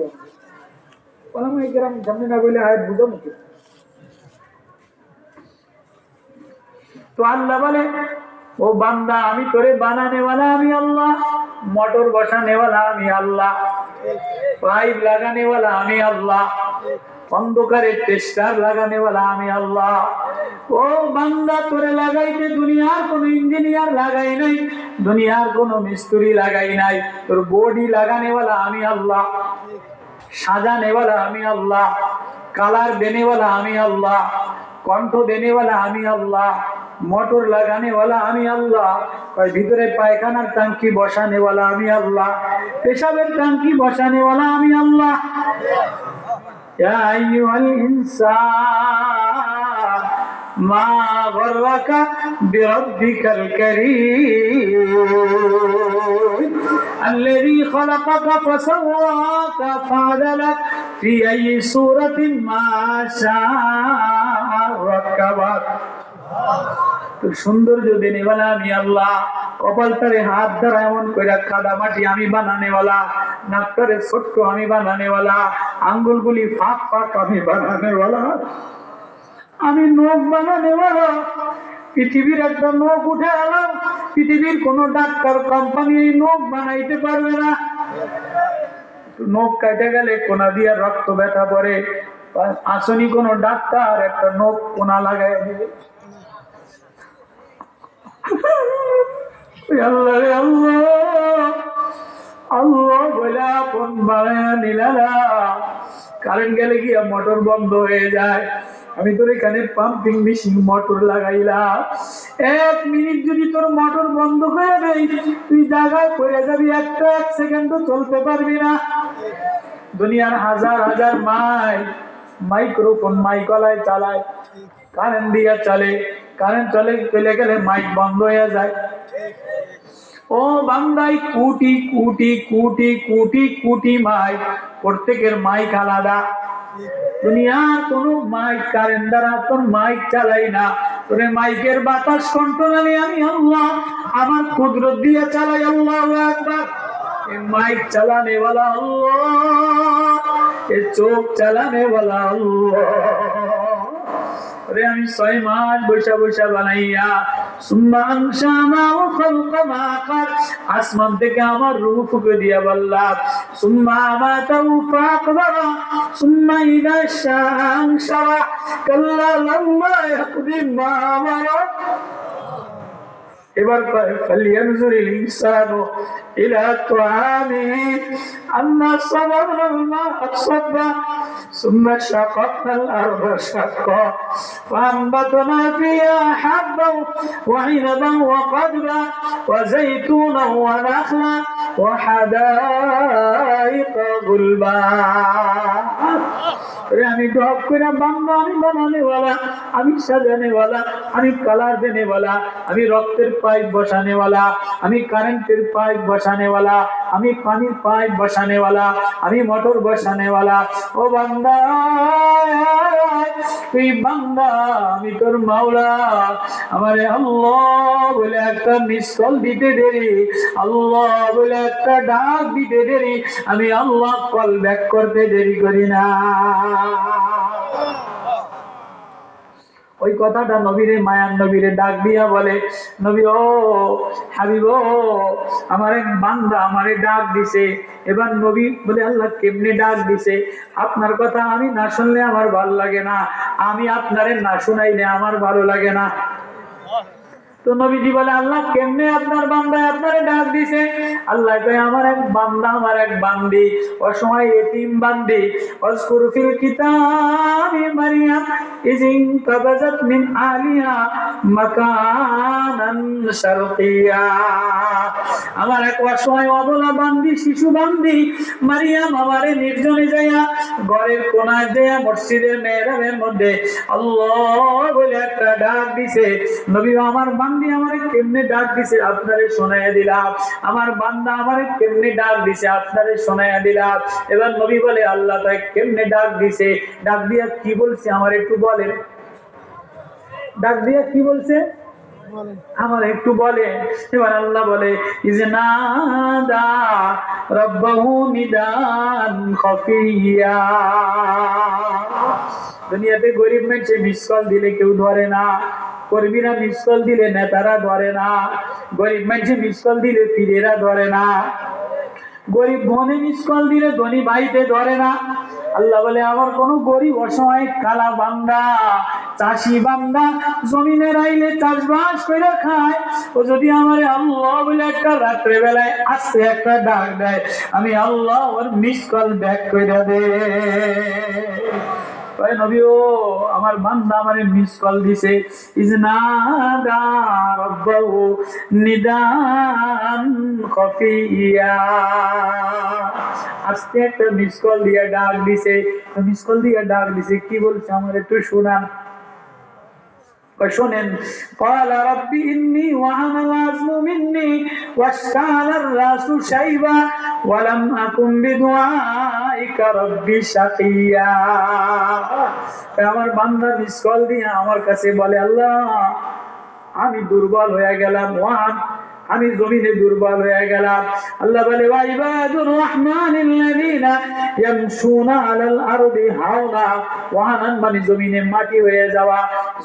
ওলামাই কেরাম সামনে না বলে আয়াত বুঝো মুখে। তো আল্লাহ বলে, ও বান্দা আমি তোরে বানানেওয়ালা আমি আল্লাহ, মোটর বসানেওয়ালা আমি আল্লাহ, পাইপ লাগানেওয়ালা আমি আল্লাহ, অন্ধকারের টেস্টার লাগানেওয়ালা আমি আল্লাহ। ও বান্দা তোরে লাগাইতে দুনিয়ার কোন ইঞ্জিনিয়ার লাগাই নাই, দুনিয়ার কোন মিস্ত্রি লাগাই নাই, তোর বডি লাগানেওয়ালা আমি আল্লাহ, সাজানেওয়ালা আমি আল্লাহ, কালার দেনেওয়ালা আমি আল্লাহ, কণ্ঠ দেনেওয়ালা আমি আল্লাহ, মোটর লাগানেওয়ালা আমি আল্লাহ, ভিতরে পায়খানার টাঙ্কি বসানেওয়ালা আমি আল্লাহ, পেশাবের টাঙ্কি বসানেওয়ালা আমি আল্লাহ। ইয়া আইয়ুহাল ইনসান মা গররাকা বিরাব্বিকাল কারীম আল্লাযী খালাকাকা ফাসাওয়াকা ফাআদালাক ফি আইয়ি সূরাতিন মা শাআ রাক্কাবাক। তো সৌন্দর্য দেনেওয়ালা আমি আল্লাহ, কপালটারে হাত দ্বারা এমন করে কাদা মাটি আমি বানানেওয়ালা, নাকটারে ছোট্ট আমি বানানেওয়ালা, আঙ্গুলগুলি ফাঁক ফাঁক আমি বানানেওয়ালা, আমি নখ বানানেওয়ালা। পৃথিবীর একটা নখ উঠে এলাম, পৃথিবীর কোন ডাক্তার কোম্পানি এই নখ বানাইতে পারবে না। নখ কাটে গেলে কোনা দিয়া রক্ত ব্যথা পড়ে, আসনি কোন ডাক্তার একটা নখ কোনা লাগাই দিবে। আল্লাহ রে আল্লাহ, আল্লাহ বলে আপন বানায়া নিলালা। কারেন্ট গেলে গিয়া মোটর বন্ধ হয়ে যায়, আমি তোর এখানে পাম্পিং মেশিন মোটর লাগাইলাম, 1 মিনিট যদি তোর মোটর বন্ধ করে দেই তুই জায়গায় পড়ে যাবি, একটা 1 সেকেন্ডও চলতে পারবি না। দুনিয়ার হাজার হাজার মাইক্রোফোন মাইকলায় চালায়, কারেন্ট দিয়া চলে, কারেন্ট চলে গেলে মাইক বন্ধ হয়ে যায়। ও বান্দাই কোটি কোটি কোটি কোটি কোটি মাইক, প্রত্যেকের মাইক আলাদা। দুনিয়ার কোন মাইক কারেন্ট দ্বারা তোর মাইক চালাই না, তোর মাইকের বাতাস কন্ট্রোলে আমি আল্লাহ আমার কুদরত দিয়ে চালাই। আল্লাহু আকবার। ये माइक चलाने वाला अल्लाह, ये चोक चलाने वाला अल्लाह। अरे हम 6 मास বৈশা বৈশা বানাইয়া সুম্মা আনশানা ওয়া খালকানা আকার, আসমান থেকে আমার রূহ ফুঁকে দিয়া বললাম, সুম্মা আমাতাহু ফাকবারা সুম্মা ইযা শাআনশারা কাল্লা লাম্মা ইয়াকদি মা আমারা। এবার ফালিয়ানজুরিল ইনসানু ইলা তাআমিহি আন্না সাবাবনাল মা'a সাব্বা সুম্মা শাকাকনাল আরদা শাক্কা ফাআনবাতনা ফিহা হাব্বান ওয়া ইনাবান ওয়া qadba ওয়া যাইতুনান ওয়া নাখলা ওয়া হাদাইকা গুলবা। আমি ডব করে বান্দা আমি বানানেওয়ালা, আমি সাজানেওয়ালা, আমি কালার দেনেওয়ালা, আমি রক্তের পাইপ বসানেওয়ালা, আমি কারেন্টের পাইপ বসানেওয়ালা, আমি পানির পাইপ বসানেওয়ালা, আমি মোটর বসানেওয়ালা। ও বান্দা তুই বান্দা, আমি তোর মাওলা। আমারে আল্লাহ বলে একটা মিস কল দিতে দেরি, আল্লাহ বলে একটা ডাক দিতে দেরি, আমি আল্লাহ কল ব্যাক করতে দেরি করি না। ওই কথাটা নবীরে মায়ান নবীরে ডাক দিয়া বলে, নবী ও হাবিব, আমার এক বান্দা আমারে ডাক দিছে। এবার নবী বলে, আল্লাহ কেমনে ডাক দিছে? আপনার কথা আমি না শুনলে আমার ভালো লাগে না, আমি আপনারে না শুনাইলে আমার ভালো লাগে না। তো নবীজি বলে, আল্লাহ কেমনে আপনার বান্দায় আপনারে ডাক দিছে? আল্লাহ কয়, আমার এক বান্দা, আমার এক বান্দি, অসময় এতিম বান্দি। ওয়াজকুর ফিল কিতাবি মারইয়াম ইয ইনতাবাযাত মিন আলিহা মাকানান শারকিয়া। আমার এক অসময় অবলা বান্দি, শিশু বান্দি মারিয়াম আমারে নির্জনে যাইয়া ঘরের কোনায় দেয়া মসজিদের মেহরাবের মধ্যে আল্লাহ বলে একটা ডাক দিছে। নবী আমার বান্দি আমারে কেমনে ডাক দিছে আপনারে শোনাইয়া দিলাম, আমার বান্দা আমারে কেমনে ডাক দিছে আপনারে শোনাইয়া দিলাম। এবার নবী বলে আল্লাহ তাই কেমনে ডাক দিছে, ডাক দিয়া কি বলছে আমার একটু বলেন, ডাক দিয়া কি বলছে আমার একটু বলে। এবার আল্লাহ বলে ইজনাদা রাব্বাহু নিদান খাফিয়া। দুনিয়াতে গরিব মানুষে মিস কল দিলে কেউ ধরে না, কর্মীরা মিস কল দিলে নেতারা ধরে না, গরিব মানুষে মিস কল দিলে পীরেরা ধরে না, গরিব বোনে মিস কল দিলে ধনী ভাইতে ধরে না। আল্লাহ বলে আমার কোন গরিব অসহায় কালা বান্দা চাষি বান্দা জমিনে রাইলে চাষবাস করে খায়, ও যদি আমার আল্লাহ বলে একটা রাত্রে বেলায় আস্তে একটা ডাক দেয়, আমি আল্লাহ ওর মিস কল ব্যাক করে দে। নবী ও আমার বান্দা আমারে মিস কল দিছে, ইজনাদা রাব্বাহু নিদান খাফিয়া। আজকে একটা মিস কল দিয়ে ডাক দিছে, মিস কল দিয়ে ডাক দিছে কি বলছে আমার একটু শোনান। শোনেন, قال رب إني وهن العظم مني واشتعل الرأس شيبا ولم أكن بدعائك رب شقيا। আমার বান্দা মিস কল দিয়ে আমার কাছে বলে আল্লাহ আমি দুর্বল হয়ে গেলাম, ওয়াহান আমি জমিনে দুর্বল হয়ে গেলাম। আল্লাহ বলে ওয়াইবাদুর রহমানিল্লাযীনা ইয়ামশুনা আলাল আরদি হাওনা, ওয়াহানান মানে জমিনে মাটি হয়ে যাওয়া,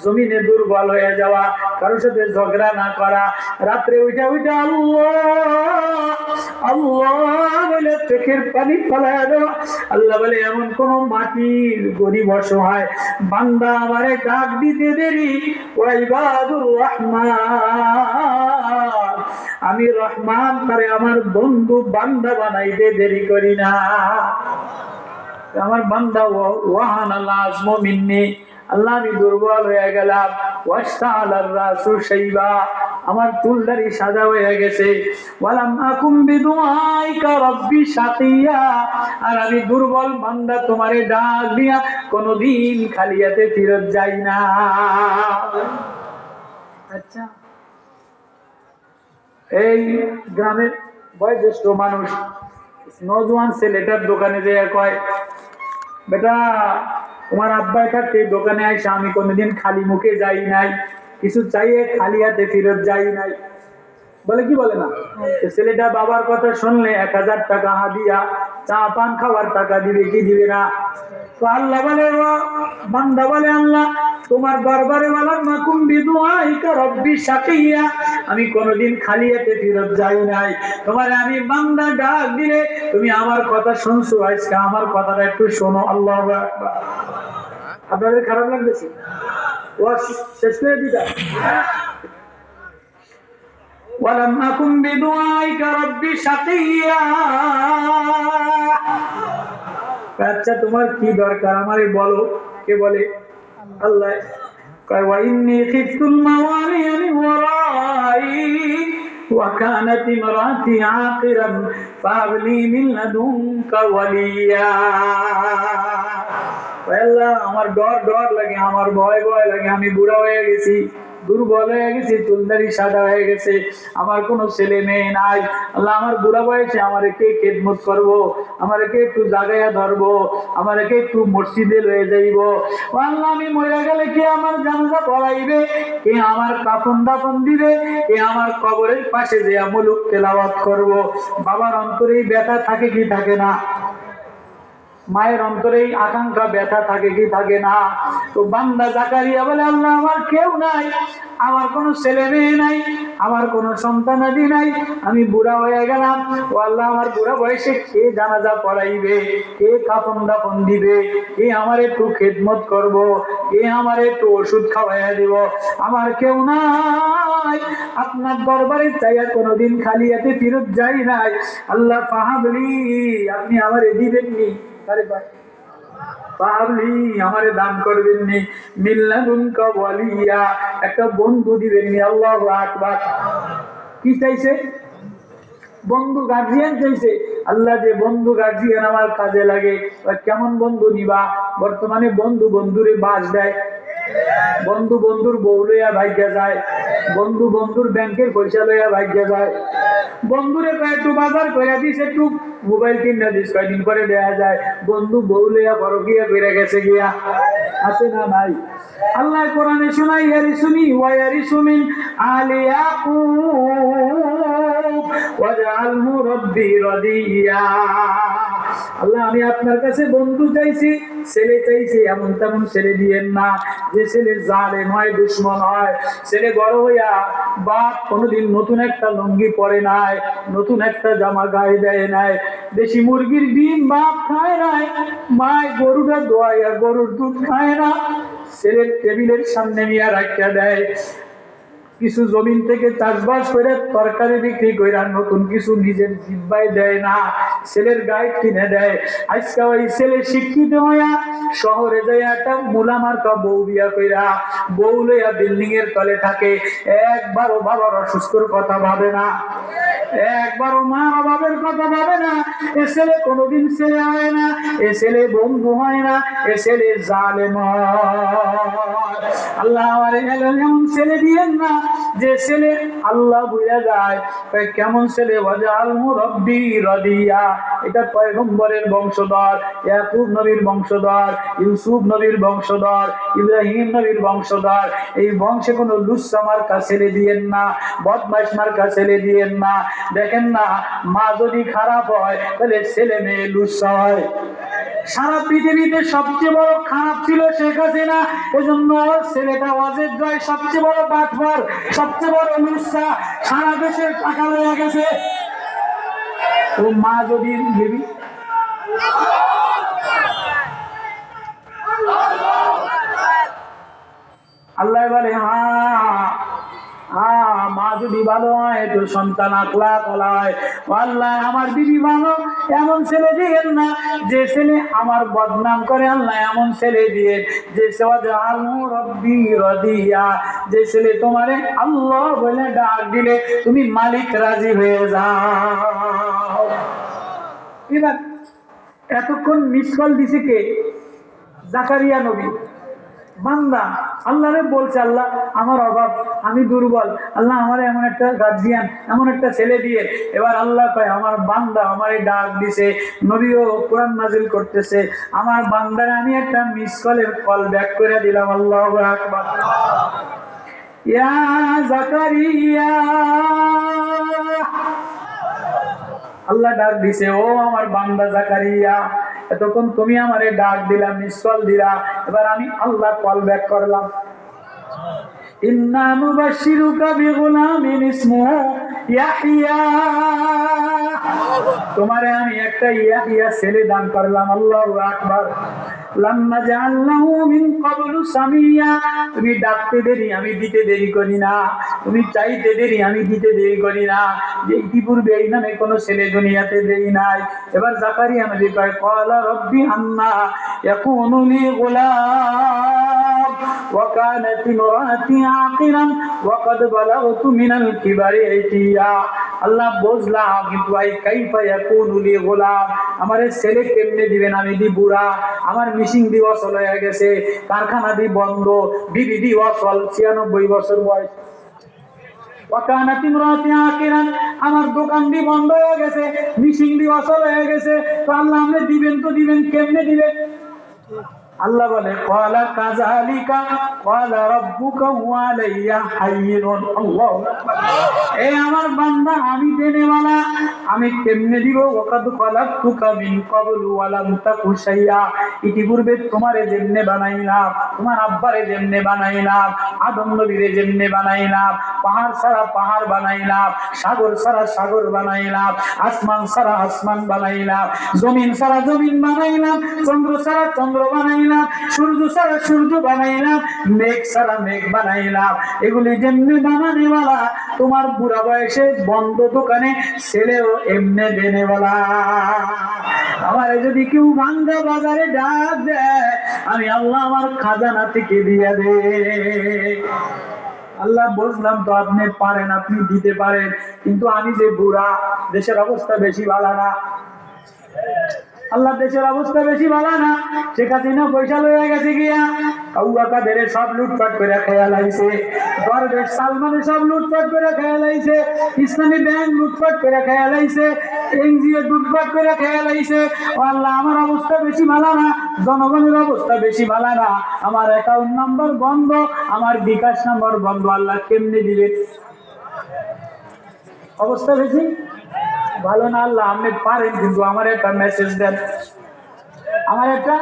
জমিনে দুর্বল হয়ে যাওয়া, কারোর সাথে ঝগড়া না করা, রাত্রে উঠা উঠা আল্লাহ আল্লাহ বলে চোখের পানি ফেলায় দেওয়া। আল্লাহ বলে এমন কোন মাটির গরিব অসহায় বান্দা আমারে ডাক দিতে দেরি, ওয়াইবাদুর রহমান আমি রহমান তারে আমার বন্ধু বান্দা বানাইতে দেরি করি না। আমার বান্দা ওয়াহান আল-আযমু মিন্নি, আল্লাহ আমি দুর্বল হয়ে গেলাম, ওয়াশতাআলার রাসু শাইবা আমার চুলদারি সাদা হয়ে গেছে, ওয়ালাম আকুম বিদুআইকা রাব্বি শাকিয়া আর আমি দুর্বল বান্দা তোমারে ডাক দিয়া কোনদিন খালি হাতে ফিরত যাই না। আচ্ছা এই গ্রামের বয়োজ্যেষ্ঠ মানুষ নজওয়ান ছেলেটার দোকানে যেয়ে কয় বেটা তোমার আব্বাই থাকতে দোকানে আইসা আমি কোনোদিন খালি মুখে যাই নাই, কিছু চাইয়ে খালি হাতে ফিরত যাই নাই, বলে কি বলে না। ছেলেটা বাবার কথা শুনলে 1000 টাকা হাদিয়া চা পান খাওয়ার টাকা দিবে কি দিবে না। তো আল্লাহ বলে বান্দা বলে আল্লাহ তোমার দরবারে বলার মাকুম বিদুআইকা রব্বি শাকিয়া আমি কোনোদিন খালি হাতে ফিরত যাই নাই, তোমার আমি বান্দা ডাক দিলে তুমি আমার কথা শুনছো, আজকে আমার কথাটা একটু শোনো। আল্লাহু আকবার। আপনাদের খারাপ লাগতেছে? ওয়াজ শেষ করে দিতা। ওয়ালাম আকুম বিদুআইকা রব্বি শাকিয়া। আচ্ছা তোমার কি দরকার আমারে বলো। কে বলে? আল্লাহ। কয় ওয়া ইন্নী খিফতুল মাওয়ালিয়া মিন ওয়ারাই ওয়া কানাত ইমরাতি আকিরান ফাবলি মিন লাদুনকা ওয়ালিয়া। আল্লাহ আমার ডর লাগে, আমার ভয় লাগে, আমি বুড়া হয়ে গেছি, দুর্বল হয়ে গেছি, চুলদারি সাদা হয়ে গেছে, আমার কোনো ছেলে মেয়ে নাই। আল্লাহ আমার বুড়া বয়সে আমার কে খেদমত করবো, আমার কে একটু জাগাইয়া ধরবো, আমার কে একটু মসজিদে লয়ে যাইব। আল্লাহ আমি মরে গেলে কে আমার জানাজা পড়াইবে, কে আমার কাফন দাফন দিবে, কে আমার কবরের পাশে যে মুলুক তেলাওয়াত করব। বাবার অন্তরেই ব্যথা থাকে কি থাকে না? মায়ের অন্তরে আকাঙ্ক্ষা ব্যথা থাকে কি থাকে না? তো বান্দা জাকারিয়া বলে আল্লাহ আমার কেউ নাই, আমার কোনো ছেলে মেয়ে নাই, আমার কোনো সন্তানাদি নাই, আমি বুড়া হয়ে গেলাম। ও আল্লাহ আমার বুড়া বয়সে কে জানাজা পড়াইবে, কে কাফন দাফন দিবে, কে আমার একটু খেদমত করব, কে আমার একটু ওষুধ খাওয়াইয়া দিব, আমার কেউ নাই। আপনার দরবারে চাইয়া কোনোদিন খালি হাতে ফিরত যাই নাই। আল্লাহ ফাহাবলি আপনি আমারে দিবেননি, আমারে দান করবেননি, মিল্লাদুনকা ওয়ালিয়া একটা বন্ধু দিবেননি। আল্লাহু আকবার। কি চাইছে? বন্ধু গার্জিয়ান চাইছে। আল্লাহ যে বন্ধু গার্জিয়ান আমার কাজে লাগে, কেমন বন্ধু নিবা? বর্তমানে বন্ধুরে বাস দেয়, বন্ধু বন্ধুর বউ লইয়া ভাগ্যা যায়, বন্ধু বন্ধুর ব্যাংকের পয়সা লইয়া ভাগ্যা যায়, বন্ধুরে একটু বাজার করে দিস, একটু মোবাইল কিনে দিস, কয়দিন পরে দেয়া যায় বন্ধু বউ লইয়া পরকিয়া বেড়ে গেছে গিয়া। আছে না নাই? আল্লাহ কোরআনে শোনাই, ইয়ারিসুনি ওয়া ইয়ারিসু মিন আলি ইয়াকুব ওয়াজআলহু রাব্বি রাদিয়া। আল্লাহ আমি আপনার কাছে বন্ধু চাইছি, ছেলে চাইছি, এমন তেমন ছেলে দিয়েন না, যে ছেলে জালেম হয়, দুশ্মন হয়। ছেলে বড় হইয়া বাপ কোনোদিন নতুন একটা লুঙ্গি পরে নাই, নতুন একটা জামা গায়ে দেয় নাই, দেশি মুরগির ডিম বাপ খায় নাই, মায় গরুটা দোয়াইয়া গরুর দুধ খায় না, ছেলের টেবিলের সামনে নিয়ে রাখা দেয়। কিছু জমিন থেকে চাষবাস করে তরকারি বিক্রি করে নতুন কিছু নিজের জিব্বায় দেয় না, ছেলের গায়ে কিনে দেয়। আজকে ওই ছেলে শিক্ষিত হইয়া শহরে যায় একটা মুলামার্কা বউ বিয়া কইরা, বউ লইয়া বিল্ডিং এর তলে থাকে, একবারও বাবার অসুস্থর কথা ভাবে না, একবারও মা বাবার কথা ভাবে না। এ ছেলে কোনোদিন ছেলে হয় না, এ ছেলে বন্ধু হয় না, এ ছেলে জালেম হয়। আল্লাহ আমারে এমন ছেলে দিয়েন না যে ছেলে আল্লাহ বুঝা যায়। কেমন ছেলে? ওয়াজআলহু রাব্বি রাদিয়া। এটা পয়গম্বরের বংশধর, ইয়াকুব নবীর বংশধর, ইউসুফ নবীর বংশধর, ইব্রাহিম নবীর বংশধর। এই বংশে কোনো লুচ্চা মার্কা ছেলে দিয়েন না, বদমাইশ মার্কা ছেলে দিয়েন না। দেখেন না, মা যদি খারাপ হয় তাহলে ছেলে মেয়ে লুচ্চা হয়। সারা পৃথিবীতে সবচেয়ে বড় খারাপ ছিল শেখ হাসিনা, এজন্য ছেলেটা ওয়াজেদ জয় সবচেয়ে বড় বাটপার, সবচেয়ে বড় লুচ্চা, সারা দেশের টাকা লয়ে গেছে। ও মা যদি দেবী আল্লাহ বলে, মা যদি ভালো হয় তো সন্তান আখলা কলা হয়। আল্লাহ আমার বিবি ভালো, এমন ছেলে দিয়েন না যে ছেলে আমার বদনাম করে। আল্লাহ এমন ছেলে দিয়ে যে যে ছেলে তোমারে আল্লাহ বলে ডাক দিলে তুমি মালিক রাজি হয়ে যাও। এবার এতক্ষণ মিস কল দিছে কে? জাকারিয়া নবী। বান্দা আল্লাহরে বলছে, আল্লাহ আমার অভাব, আমি দুর্বল, আল্লাহ আমার এমন একটা গার্জিয়ান, এমন একটা ছেলে দিয়ে। এবার আল্লাহ কয়, আমার বান্দা আমার ডাক দিছে, নবীও কোরআন নাজিল করতেছে, আমার বান্দারে আমি একটা মিস কলের কল ব্যাক করে দিলাম। আল্লাহু আকবার। ইয়া জাকারিয়া, আল্লাহ ডাক দিছে, ও আমার বান্দা জাকারিয়া, এতক্ষণ তুমি আমারে ডাক দিলা, মিস কল দিলা, এবার আমি আল্লাহ কল ব্যাক করলাম। ইন্না নুবাশশিরুকা বিগুলামিন ইসমুহু ইয়াহইয়া, তোমারে আমি একটা ইয়াহইয়া ছেলে দান করলাম। আল্লাহু আকবার। লাম্মা জাআলনাহু মিন ক্বাবলু সামিয়া, তুমি ডাকতে দেরি আমি দিতে দেরি করি না, তুমি চাইতে দেরি আমি দিতে দেরি করি না, যে ইতিপূর্বে এই নামে কোনো ছেলে দুনিয়াতে দেই নাই। এবার জাকারিয়া নবী কয়, ক্বালা রব্বি আন্না ইয়াকুনু লি গুলাম ওয়া কানাত ইমরাতি আকিরান ওয়া ক্বাদ বালাগতু মিনাল কিবারি ইতিয়া। আল্লাহ বুঝলাম, কিন্তু আই কাইফা ইয়াকুনু লি গুলাম, আমারে ছেলে কেমনে দিবেন? আমি দি বুড়া, আমার মিশিং দিবস হয়ে গেছে, কারখানা দি বন্ধ, বিবি দিবস 96 বছর বয়স, ওয়াকানাত ইমরাতি আকিরান, আমার দোকান দি বন্ধ হয়ে গেছে, মিশিং দিবস হয়ে গেছে। তো আল্লাহ আপনি দিবেন তো দিবেন, কেমনে দিবেন? আল্লাহ বলে, ক্বালা কাযালিকা ক্বালা রাব্বুকা হুয়া আলাইয়া হায়্যিনুন। আল্লাহু আকবার। এই আমার বান্দা আমি দেনেওয়ালা, আমি কেমনে দিব? ওয়াকাদ খালাকতুকা মিন ক্বাবলু ওয়া লাম তাকু শাইআ, ইতিপূর্বে তোমারে যেমনে বানাইলাম, তোমার আব্বারে যেমনে বানাইলাম, আদম নবীরে যেমনে বানাইলাম, পাহাড় ছাড়া পাহাড় বানাইলাম, সাগর ছাড়া সাগর বানাইলাম, আসমান ছাড়া আসমান বানাইলাম, জমিন ছাড়া জমিন বানাইলাম, চন্দ্র ছাড়া চন্দ্র বানাইলাম, সূর্য ছাড়া সূর্য বানাইলাম, মেঘ ছাড়া মেঘ বানাইলাম। এগুলি যেমনি বানানেওয়ালা, তোমার বুড়া বয়সে বন্ধ দোকানে ছেলেও এমনি দেনেওয়ালা। আমার যদি কেউ ভাঙ্গা বাজারে ডাক দেয়, আমি আল্লাহ আমার খাজানা থেকে দিয়ে দে। আল্লাহ বুঝলাম তো আপনি পারেন, আপনি দিতে পারেন, কিন্তু আমি যে বুড়া, দেশের অবস্থা বেশি ভালো না। আল্লাহ দেশের অবস্থা বেশি ভালো না। শেখ হাসিনা পয়সা লইয়া গেছে গিয়া কাউয়া কাদের সব লুটপাট করে খেয়া লাইছে, দরবেশ সালমানে সব লুটপাট করে খেয়া লাইছে, ইসলামী ব্যাংক লুটপাট করে খেয়া লাইছে, এনজিও লুটপাট করে খেয়া লাইছে। ও আল্লাহ, আমার অবস্থা বেশি ভালো না, জনগণের অবস্থা বেশি ভালো না। আমার অ্যাকাউন্ট নাম্বার বন্ধ, আমার বিকাশ নাম্বার বন্ধ। আল্লাহ কেমনে দিবে? অবস্থা বেশি ভালো না। আল্লাহ আপনি পারেন, কিন্তু আমার একটা মেসেজ দেন। আমার একটা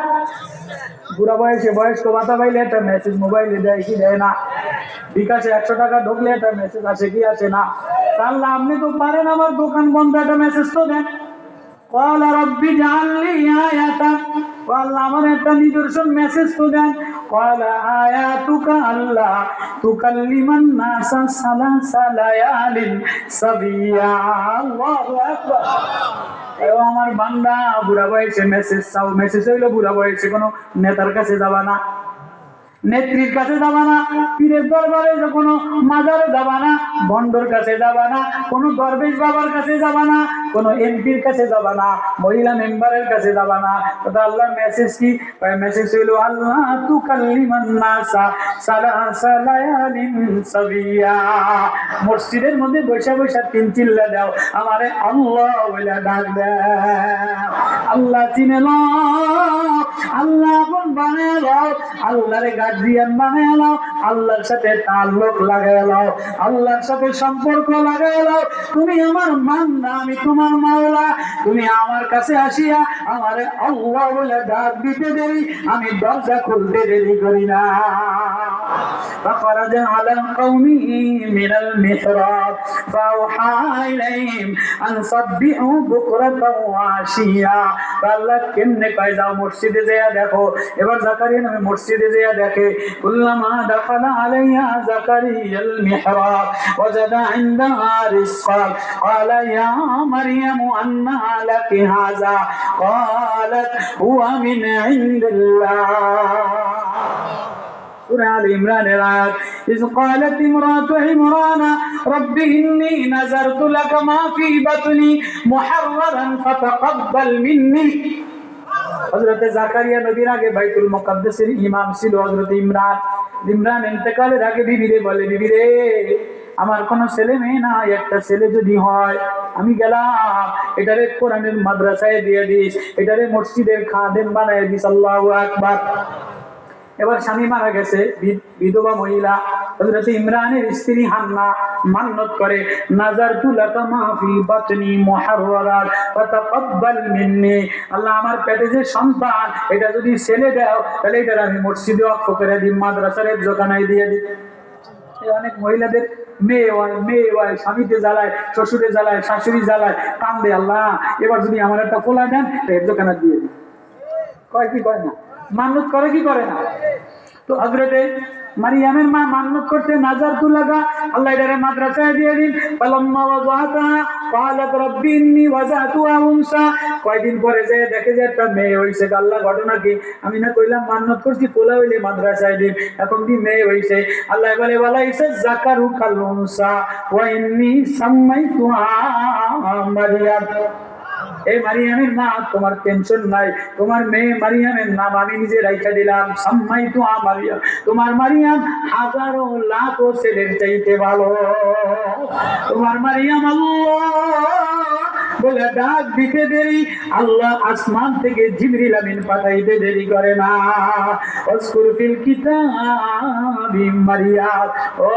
বুড়া বয়সে বয়স্ক ভাতা পাইলে একটা মেসেজ মোবাইলে দেয় কি দেয় না? বিকাশে 100 টাকা ঢুকলে একটা মেসেজ আসে কি আসে না? আল্লাহ আপনি তো পারেন, আমার দোকান বন্ধ, একটা মেসেজ তো দেন। قال رب اجعل لي آية, আল্লাহ আমার একটা নিদর্শন মেসেজ তো দেন। قال آياتك ألا تكلم الناس ثلاث ليال سويا। আল্লাহু আকবার। আমার বান্দা বুড়া বয়সে মেসেজ চাও, মেসেজ হইলো বুড়া বয়সে কোনো নেতার কাছে যাবা না, নেত্রীর কাছে যাবা না, পীরের দরবারে কোনো মাজারে যাবা না, বন্ডর কাছে যাবা না, কোনো দরবেশ বাবার কাছে যাবা না, কোনো এমপির কাছে যাবা না, মহিলা মেম্বারের কাছে যাবা না। তো আল্লাহর মেসেজ কি? মেসেজ হইল আল্লাহ তুকাল্লিমান নাসা সালাসা লায়ালিন সাবিয়া। মসজিদের মধ্যে বৈশা বৈশা 3 চিল্লা দাও, আমারে আল্লাহ বলে ডাক দাও। আল্লাহ চিনে নাও, আল্লাহ আপন বানায় নাও, আল্লাহরে গার্জিয়ান বানায় নাও, আল্লাহর সাথে তাল্লুক লাগায় নাও, আল্লাহর সাথে সম্পর্ক লাগায় নাও। তুমি আমার বান্দা, আমি তোমার মাওলা। তুমি আমার কাছে আসিয়া আমারে আল্লাহ বলে ডাক দিতে দেরি, আমি দরজা খুলতে দেরি করি না। فخرج على قومه من المحراب فأوحى إليهم أن سبحوا بكرة وعشيا। আল্লাহ কেমনে কয় যাও মসজিদে যেয়া দেখো। এবার জাকারিয়া নবী মসজিদে যেয়া দেখে, কুল্লামা দাখালা আলাইহা জাকারিয়াল মিহরাব ওয়াজাদা ইনদাহা রিজকান ক্বালা ইয়া মারইয়াম আন্না লাকি হাযা ক্বালাত হুয়া মিন ইনদিল্লাহ। সূরা আল ইমরানের আয়াত। ইয ক্বালাত ইমরাতু ইমরান রব্বি ইন্নী নাযারতু লাকা মা ফী বাতনি মুহাররারান ফাতাকাব্বাল মিন্নী। হযরত জাকারিয়া নবীর আগে বাইতুল মুকাদ্দাসের ইমাম ছিল হযরত ইমরান। ইমরান ইন্তেকালের আগে বিবিরে বলে, বিবি রে, আমার কোনো ছেলে মেয়ে না, একটা ছেলে যদি হয় আমি গেলাম, এটারে কোরআনের মাদ্রাসায় দিয়ে দিস, এটারে মসজিদের খাদেম বানায় দিস। আল্লাহু আকবার। এবার স্বামী মারা গেছে, বিধবা মহিলা হযরত ইমরানের স্ত্রী হান্না মান্নত করে, নাযারতু লাকা মা ফি বাতনি মুহাররারান ফাতাকাব্বাল মিন্নি। আল্লাহ আমার পেটে যে সন্তান, এটা যদি ছেলে দাও তাহলে এটা আমি মসজিদে ওয়াকফ করে দিই, মাদ্রাসার দোকানায় দিয়ে দিই। অনেক মহিলাদের মেয়ে হয় স্বামীতে জ্বালায়, শ্বশুরে জ্বালায়, শাশুড়ি জ্বালায়, কান্দে, আল্লাহ এবার যদি আমার একটা পোলা দেন এর দোকানে দিয়ে দিই। কয় কি কয় না? মান্নত করে কি করে না? তো হযরতে মারিয়ামের মা মান্নত করতে, নাযারতু লাকা, আল্লাহ এটারে মাদ্রাসায় দিয়ে দিন। ফালাম্মা ওয়াযাআতা ক্বালাত রাব্বি ইন্নী ওয়াযাতুহা উনসা। কয়দিন পরে যে দেখে যে একটা মেয়ে হইছে। আল্লাহ ঘটনা কি? আমি না কইলাম মান্নত করছি পোলা হইলে মাদ্রাসায় দিন, এখন কি মেয়ে হইছে। আল্লাহ বলে ওয়ালাইসা যাকারু কাল উনসা ওয়া ইন্নী সাম্মাইতুহা মারিয়াম। এই মারিয়ামের মা, তোমার টেনশন নাই, তোমার মেয়ে মারিয়ামের নাম আমি নিজে রাইখা দিলাম, সাম্মাইতু মারিয়াম। তোমার মারিয়াম হাজারো লাখো ছেলের চাইতে ভালো। তোমার মারিয়াম আল্লাহ বলে ডাক দিতে দেরি, আল্লাহ আসমান থেকে জিবরিল আমিন পাঠাইতে দেরি করে না। ওয়াসকুর ফিল কিতাবি মারিয়াম। ও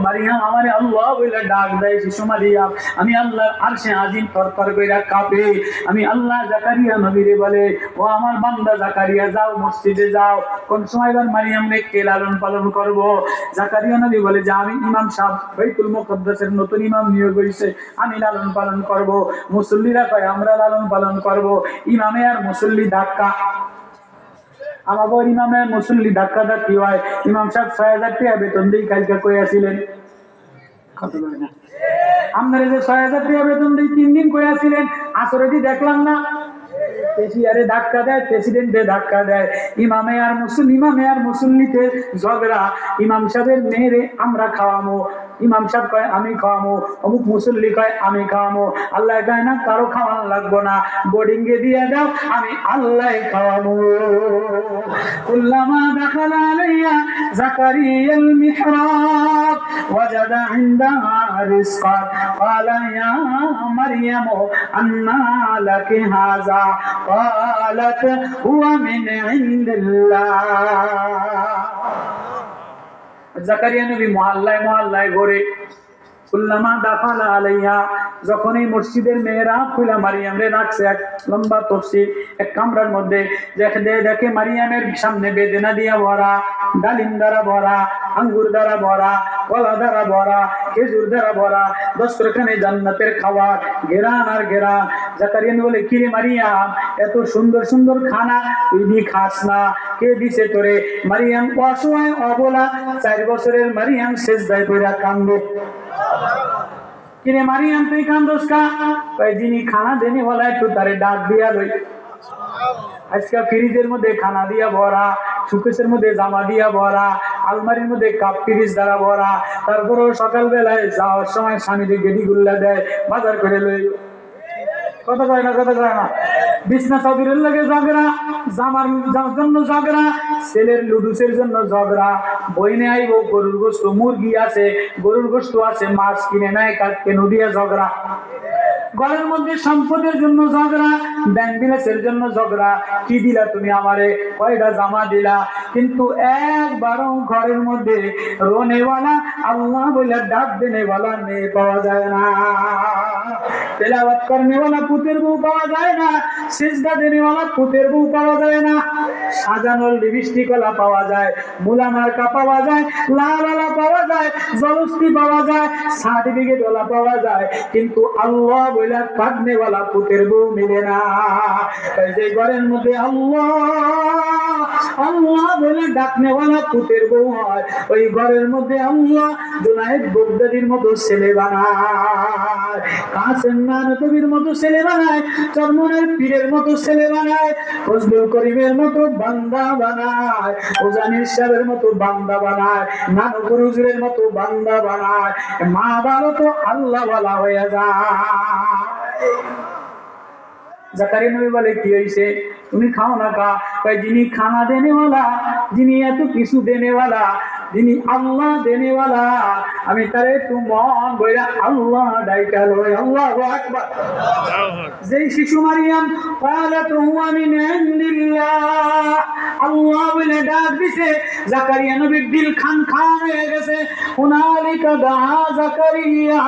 মারিয়াম, আমারে আল্লাহ বলে ডাক দেয় শিশু মারিয়াম। আমি আল্লাহর আরশে আজিম থরথর কইরা কাঁপে। আমি আল্লাহ জাকারিয়া নবীরে বলে, ও আমার বান্দা জাকারিয়া, যাও মসজিদে যাও। কোন সময় এবার মারিয়ামকে কে লালন পালন করব? জাকারিয়া নবী বলে যে আমি ইমাম সাহেব বাইতুল মুকাদ্দাসের নতুন ইমাম নিয়োগ হইছে, আমি লালন পালন করব। মুসল্লিরা কয় আমরা লালন পালন করব। ইমামে আর মুসল্লি ধাক্কা। আমাদের ইমামে মুসল্লি ধাক্কাটা কি হয়? ইমাম সাহেব ৬০০০ টাকা বেতন দিয়ে কালকে কইয়াছিলেন, আপনারা যে ৬০০০ টাকা বেতন দিয়ে 3 দিন কইয়াছিলেন, আসরে কি দেখলাম না? পেশিয়ারে ধাক্কা দেয়, প্রেসিডেন্টে ধাক্কা দেয়, ইমামে আর মুসল্লিতে ঝগড়া, ইমাম সাহেবের মেয়েরে আমরা খাওয়ামো, ইমাম সাহেব কয় আমি খাওয়ামো, অমুক মুসল্লি কয় আমি খাওয়ামো। আল্লাহ কয় না কারো খাওয়ানো লাগবো না, বোর্ডিং এ দিয়ে দাও, আমি আল্লাহ খাওয়াবো। কুল্লামা দাখালা আলাইয়া যাকারিয়াল মিহরাব ওয়াজাদা ইনদাহা রিজকান ক্বালা ইয়া মারইয়াম আন্না লাকি হাযা ক্বালাত হুয়া মিন ইনদিল্লাহ। জাকারিয়া নবী মহল্লায় ঘুরে, কুল্লামা দাখালা আলাইহা, যখন এই মসজিদের মেয়েরা খুলা মারিয়াম রে রাখছে, এক লম্বা তফসির, এক কামরার মধ্যে দেখে মারিয়ামের সামনে বেদেনা দিয়া ভরা, ডালিম দ্বারা ভরা, আঙ্গুর দ্বারা ভরা, কলা দ্বারা ভরা, খেজুর দ্বারা ভরা, দস্তরখানে জান্নাতের খাবার, ঘেরান আর ঘেরান। জাকারিয়া বলে কিরে মারিয়াম, এত সুন্দর সুন্দর খানা তুই খাস না, কে দিছে তোরে? মারিয়াম অসহায় অবলা 4 বছরের মারিয়াম সেজদায় পড়া কান্দে। কিরে মারিয়াম তুই কান্দোস কা? যিনি খানা দেনে বলা একটু তারে ডাক দিয়া লই। আজকে ফ্রিজের মধ্যে খানা দিয়া ভরা, সুকেশের মধ্যে জামা দিয়া ভরা, আলমারির মধ্যে কাপ পিরিচ দ্বারা ভরা, তারপরেও সকালবেলায় যাওয়ার সময় স্বামীদের গেডি গুল্লা দেয়, বাজার করে লই। কথা কয় না? বিছনা চাদরের লাগে ঝগড়া, জামার জন্য ঝগড়া, ছেলের লুডুসের জন্য ঝগড়া, বইনে আইব গরুর গোস্ত, মুরগি আছে, গরুর গোস্ত আছে, মাছ কিনে নাই কেন দিয়া ঝগড়া, ঘরের মধ্যে সম্পদের জন্য ঝগড়া, ব্যাংক বিলাসের জন্য ঝগড়া। কি দিলা তুমি আমারে? কয়টা জামা দিলা? কিন্তু একবারও ঘরের মধ্যে রোনেওয়ালা, আল্লাহ বলে ডাক দেনেওয়ালা মেয়ে পাওয়া যায় না, তেলাওয়াত করনেওয়ালা পুতের বউ পাওয়া যায় না, সিজদা দেনেওয়ালা পুতের বউ পাওয়া যায় না। সাজানোর লিপস্টিক ওয়ালা পাওয়া যায়, মুলা মার্কা পাওয়া যায়, লালওয়ালা পাওয়া যায়, জলস্তি পাওয়া যায়, সার্টিফিকেট ওয়ালা পাওয়া যায়, কিন্তু আল্লাহ বলে কাঁদনেওয়ালা পুতের বউ মিলে না। যে ঘরের মধ্যে আল্লাহ বলে ডাকনেওয়ালা পুতের বউ হয়, ওই ঘরের মধ্যে আল্লাহ জুনায়েদ বগদাদির মতো ছেলে বানায়, কাসেম নানতবির মতো ছেলে বানায়, চরমনের পীরের মতো ছেলে বানায়, ফজলুল করিমের মতো বান্দা বানায়, ওজানির সাহেবের মতো বান্দা বানায়, নানপুর হুজুরের মতো বান্দা বানায়। মা বাবা তো আল্লাহ ওয়ালা হয়ে যায়। জাকারিয়া নবী বলে কি হইছে? তুমি খাও না কা? যিনি খানা দেনেওয়ালা, যিনি এত কিছু দেনেওয়ালা, যিনি আল্লাহ দেনেওয়ালা, আমি তারে একটু মন বইরা আল্লাহ ডাইকা লই। আল্লাহু আকবার। যেই শিশু মারিয়াম ক্বালাত হুয়া মিন ইনদিল্লাহ, আল্লাহ বলে ডাক দিছে, জাকারিয়া নবীর দিল খান হয়ে গেছে। হুনালিকা দাআ জাকারিয়া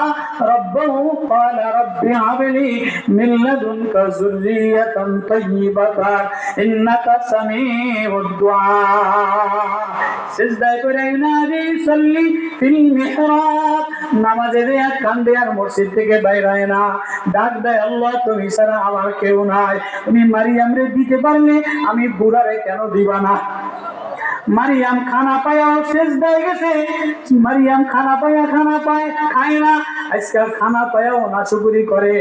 রাব্বাহু ক্বালা রাব্বি হাবলি মিন লাদুনকা যুররিয়াতান তাইয়্যিবাতান ইন্নাকা সামিউদ দুআ। সিজদায় করে ইনাদি সাল্লি ফিল মিহরাব, নামাজে দেয়া কান্দে আর মসজিদ থেকে বাইর হয় না, ডাক দেয় আল্লাহ তুমি ছাড়া আমার কেউ নাই, তুমি মারিয়াম রে দিতে পারলে আমি বুড়ারে কেন দিবা না? মারিয়াম খানা পায়া সেজদায় গেছে, মারিয়াম খানা পায় খায় না, আজকাল খানা পায়াও নাশুকুরি করে,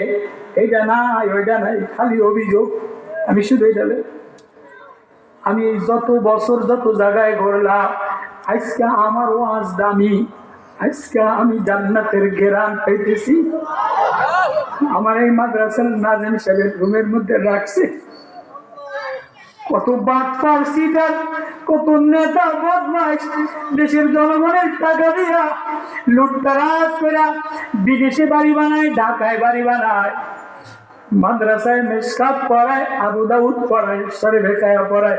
এইটা নাই ওইটা নাই, খালি অভিযোগ। আমি শুধু এটা, আমি যত বছর যত জায়গায় ঘুরলাম, আজকে আমার ওয়াজ দামি, আজকে আমি জান্নাতের ঘেরান পাইতেছি। আমার এই মাদ্রাসার নাজিম সাহেবের রুমের মধ্যে রাখছে, কত বাটপার সিটার, কত নেতা বদমাশ দেশের জনগণের টাকা দিয়া লুটতরাজ করে বিদেশে বাড়ি বানায়, ঢাকায় বাড়ি বানায়, মাদ্রাসায় মেশকাত পড়ায়, আবু দাউদ পড়ায়, শরীফে কায়া পড়ায়,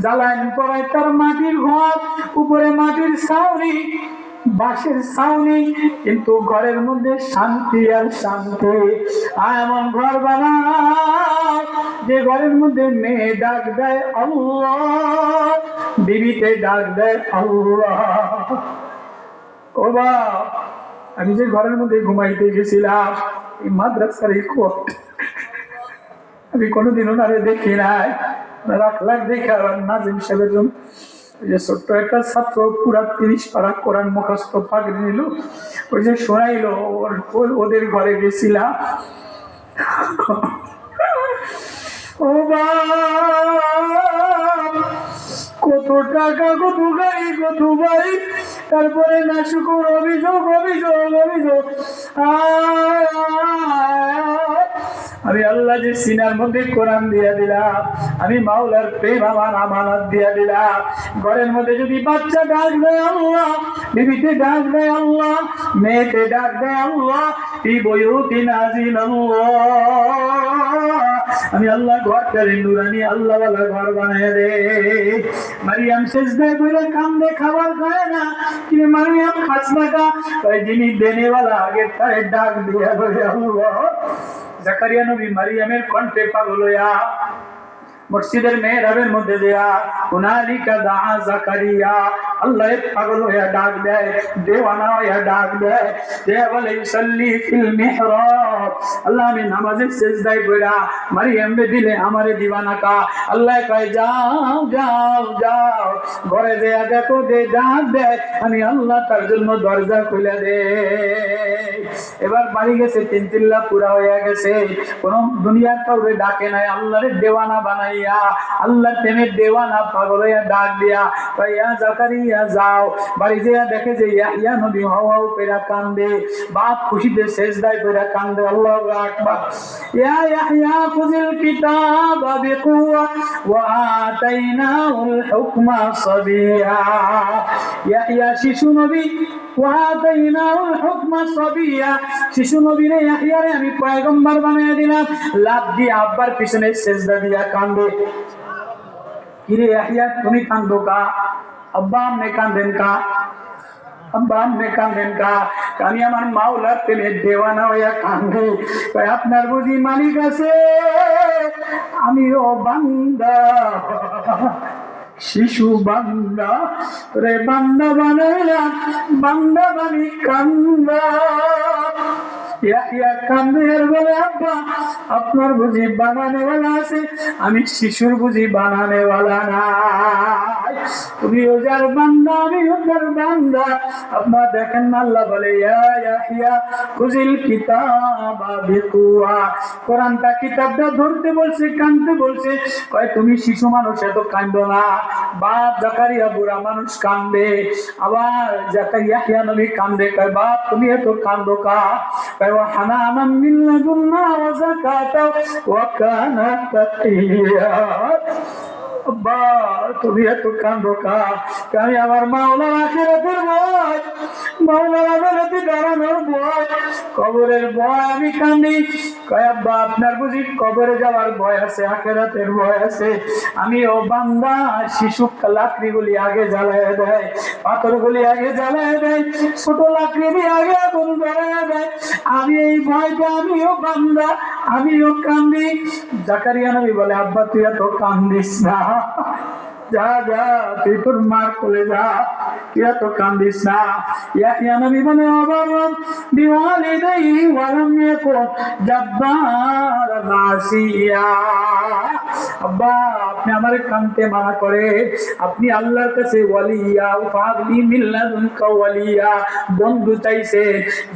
জালাইন পড়ায়, তার মাটির ঘর, উপরে মাটির ছাউনি, বাঁশের ছাউনি, কিন্তু ঘরের মধ্যে শান্তি আর শান্তি। এমন ঘর বানায় যে ঘরের মধ্যে মেয়ে ডাক দেয় আল্লাহ, বিবিতে ডাক দেয় আল্লাহ। ও বাপ, আমি যে ঘরের মধ্যে ঘুমাইতে গেছিলাম, এই মাদ্রাসার এই কোট আমি কোনোদিনও না দেখি নাই, রাখলাম দেখে। নাজিম সাহেবের যে ছোট্ট একটা ছাত্র পুরা 30 পারা কোরআন মুখস্থ পাগড়ি নিল, ওই যে শোনাইলো, ওদের ঘরে গেছিলাম, ও বাপ, কত টাকা, কত গাড়ি, কত বাড়ি, তারপরে না শুকুর, অভিযোগ অভিযোগ অভিযোগ। আমি আল্লাহ যে সিনার মধ্যে কোরআন দিয়ে দিলাম, আমি মাওলার প্রেম আমার আমানত দিয়ে দিলাম। ঘরের মধ্যে যদি বাচ্চা ডাক দেয় আল্লাহ, বিবিতে ডাক দেয় আল্লাহ, মেয়েতে ডাক দেয় আল্লাহ, এই বইউতি নাজিল আল্লাহ, আমি আল্লাহ ঘরটারে নুরানি আল্লাহ ওয়ালা ঘর বানায় দে। মারিয়াম সেজদায় কইরা কান্দে, খাবার খায় না, কিন্তু মারিয়াম খাস না কা, ওই যিনি দেনেওয়ালা আগে তারে ডাক দিয়া বলে আল্লাহ। জাকারিয়া নবী মারিয়ামের কণ্ঠে পাগল হইয়া মসজিদের মেহরাবের মধ্যে দেয়া হুনালিকা দাআ জাকারিয়া, আল্লাহ পাগল হইয়া ডাক দেয়, দেওয়ানা হইয়া ডাক দেয়, যে বলে ইউসাল্লি ফিল মিহরাব, আল্লাহ আমি নামাজের সিজদায় পড়া মারিয়াম রে দিলে আমারে দিবানা কা। আল্লাহ কয় যাও যাও যাও, ঘরে দেয়া দেখো যে ডাক দেয়, আমি আল্লাহ তার জন্য দরজা খুলে দে। এবার বাড়ি গেছে, তিন চিল্লা পুরা হয়ে গেছে, কোন দুনিয়ার কাউরে ডাকে নাই, আল্লাহরে দেওয়ানা বানাই, আল্লাহ প্রেমের দেওয়ানা পাগল হইয়া ডাক দিয়া ইয়া জাকারিয়া যাও। বাড়ি যেয়া দেখে যে ইয়াহইয়া নবী হাও হাও কইরা কান্দে, বাপ খুশিতে সিজদায় কইরা কান্দে। আল্লাহু আকবার। ইয়া ইয়াহইয়া খুযিল কিতাবা বিকুওয়া ওয়া আতাইনাহুল হুকমা সাবিয়া, ইয়াহইয়া শিশু নবী, ওয়া আতাইনাহুল হুকমা সাবিয়া, শিশু নবীরে ইয়াহইয়ারে আমি পয়গম্বর বানায় দিলাম। লাভ দিয়ে আব্বার পিছনে সিজদা দিয়া কান্দে। কিরে ইয়াহইয়া তুমি কান্দো কা? আব্বা আমনে কান্দেন কা? আব্বা আমনে কান্দেন কা? আমি আমার মাওলার প্রেমে দেওয়ানা হইয়া কান্দে। আপনার বুঝি মালিক আছে, আমিও বান্দা, শিশু বান্দা রে, বান্দা বানাইলাম, বান্দা বানি কান্দা। ইয়াহইয়া কান্দে আর বলে আব্বা আপনার বুঝি বানানেওয়ালা আছে, আমি শিশুর বুঝি বানানেওয়ালা নাই, তুমি ওজার বান্দা, আমি ওজার বান্দা। আপনার দেখেন না আল্লাহ বলে ইয়া ইয়াহইয়া খুযিল কিতাবা বিকুওয়া, কোরআনটা কিতাবটা ধরতে বলছে, কাঁদতে বলছে। কয় তুমি শিশু মানুষ, এত কান্দো না। বাপ জাকারিয়া বুড়া মানুষ কান্দে, আবার জাকারিয়া ইয়াহইয়া নবী কান্দে। কয় বাপ তুমি এত কান্দো কা? কয় ওয়া হানানাম মিন লাদুন্না ওয়া যাকাতা ওয়া কানা তাকিয়া। আব্বা তুমি এত কান্দো কা? আমি আমার মাওলার আখিরাতের ভয়, মাওলার আদালতে দাঁড়ানোর ভয়, কবরের ভয় আমি কান্দি। কয় আব্বা আপনার বুঝি কবরে যাওয়ার ভয় আছে, আখিরাতের ভয় আছে? আমি ও বান্দা, শিশু লাকড়িগুলি আগে জ্বালায় দেয়, পাথরগুলি আগে জ্বালায় দেয়, ছোট লাকড়ি দিয়ে আগে আগুন জ্বালায় দেয়, আমি এই ভয়টা, আমিও বান্দা, আমিও কান্দি। জাকারিয়া নবী বলে আব্বা তুই এত কান্দিস না, যা যা তুই তোর মার কোলে যা, তুই এত কান্দিস না। ইয়াহইয়া নবী বলে আবারম বিওয়ালিদাইহি ওয়া লাম ইয়াকুন জাব্বারান আসিয়া, আব্বা আপনি আমারে কানতে মানা করে, আপনি আল্লাহর কাছে ওয়ালিয়া ফাগলি মিল্লাদুনকা ওয়ালিয়া, বন্ধু চাইছে,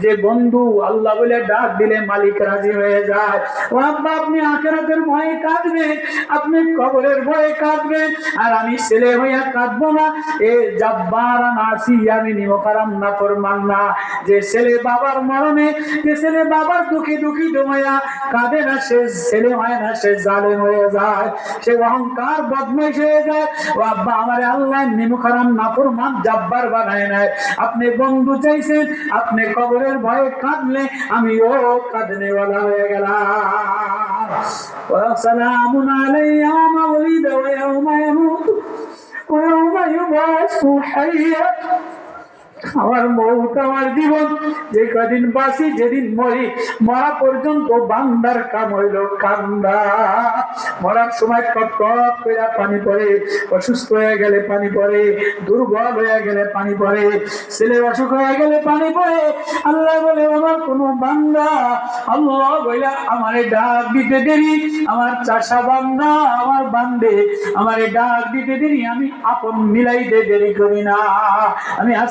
যে বন্ধু আল্লাহ বলে ডাক দিলে মালিক রাজি হয়ে যায়। ও আব্বা আপনি আখিরাতের ভয়ে কাঁদবেন, আপনি কবরের ভয়ে কাঁদবেন, আর আমি ছেলে হইয়া কাঁদবো না। এ জাব্বারান আসিয়া, আমি নিমকারাম না ফরমান না। যে ছেলে বাবার মরণে, যে ছেলে বাবার দুঃখে দুঃখিত হইয়া কাঁদে না, সে ছেলে হয় না, সে জালেম হয়ে যায়, সে অহংকার বদমাইশ হয়ে যায়। ও আব্বা আমারে আল্লাহ নিমকারাম না ফরমান জাব্বার বানায় নাই। আপনি বন্ধু চাইছেন, আপনি কবরের ভয়ে কাঁদলে আমিও কাঁদনেওয়ালা হয়ে গেলাম। ওয়া সালামুন আলাইয়া ইয়াওমা ওয়ালিদা ওয়া ইয়াওমা ইয়ামুতু ওয়া ইয়াওমা ইউবাসু হাইয়্যা। আমার মৌত, আমার জীবন, যে কদিন বাঁচি, যেদিন মরি, মরা পর্যন্ত বান্দার কাম হইল কান্দা। মরার সময় টপ টপ করে পানি পড়ে, অসুস্থ হয়ে গেলে পানি পড়ে, দুর্বল হয়ে গেলে পানি পড়ে, ছেলে অসুখ হয়ে গেলে পানি পড়ে। আল্লাহ বলে আমার কোন বান্দা, আল্লাহ বলে আমারে ডাক দিতে দেরি, আমার চাষা বান্দা, আমার বান্দে আমারে ডাক দিতে দেরি, আমি আপন মিলাইতে দেরি করি না। আমি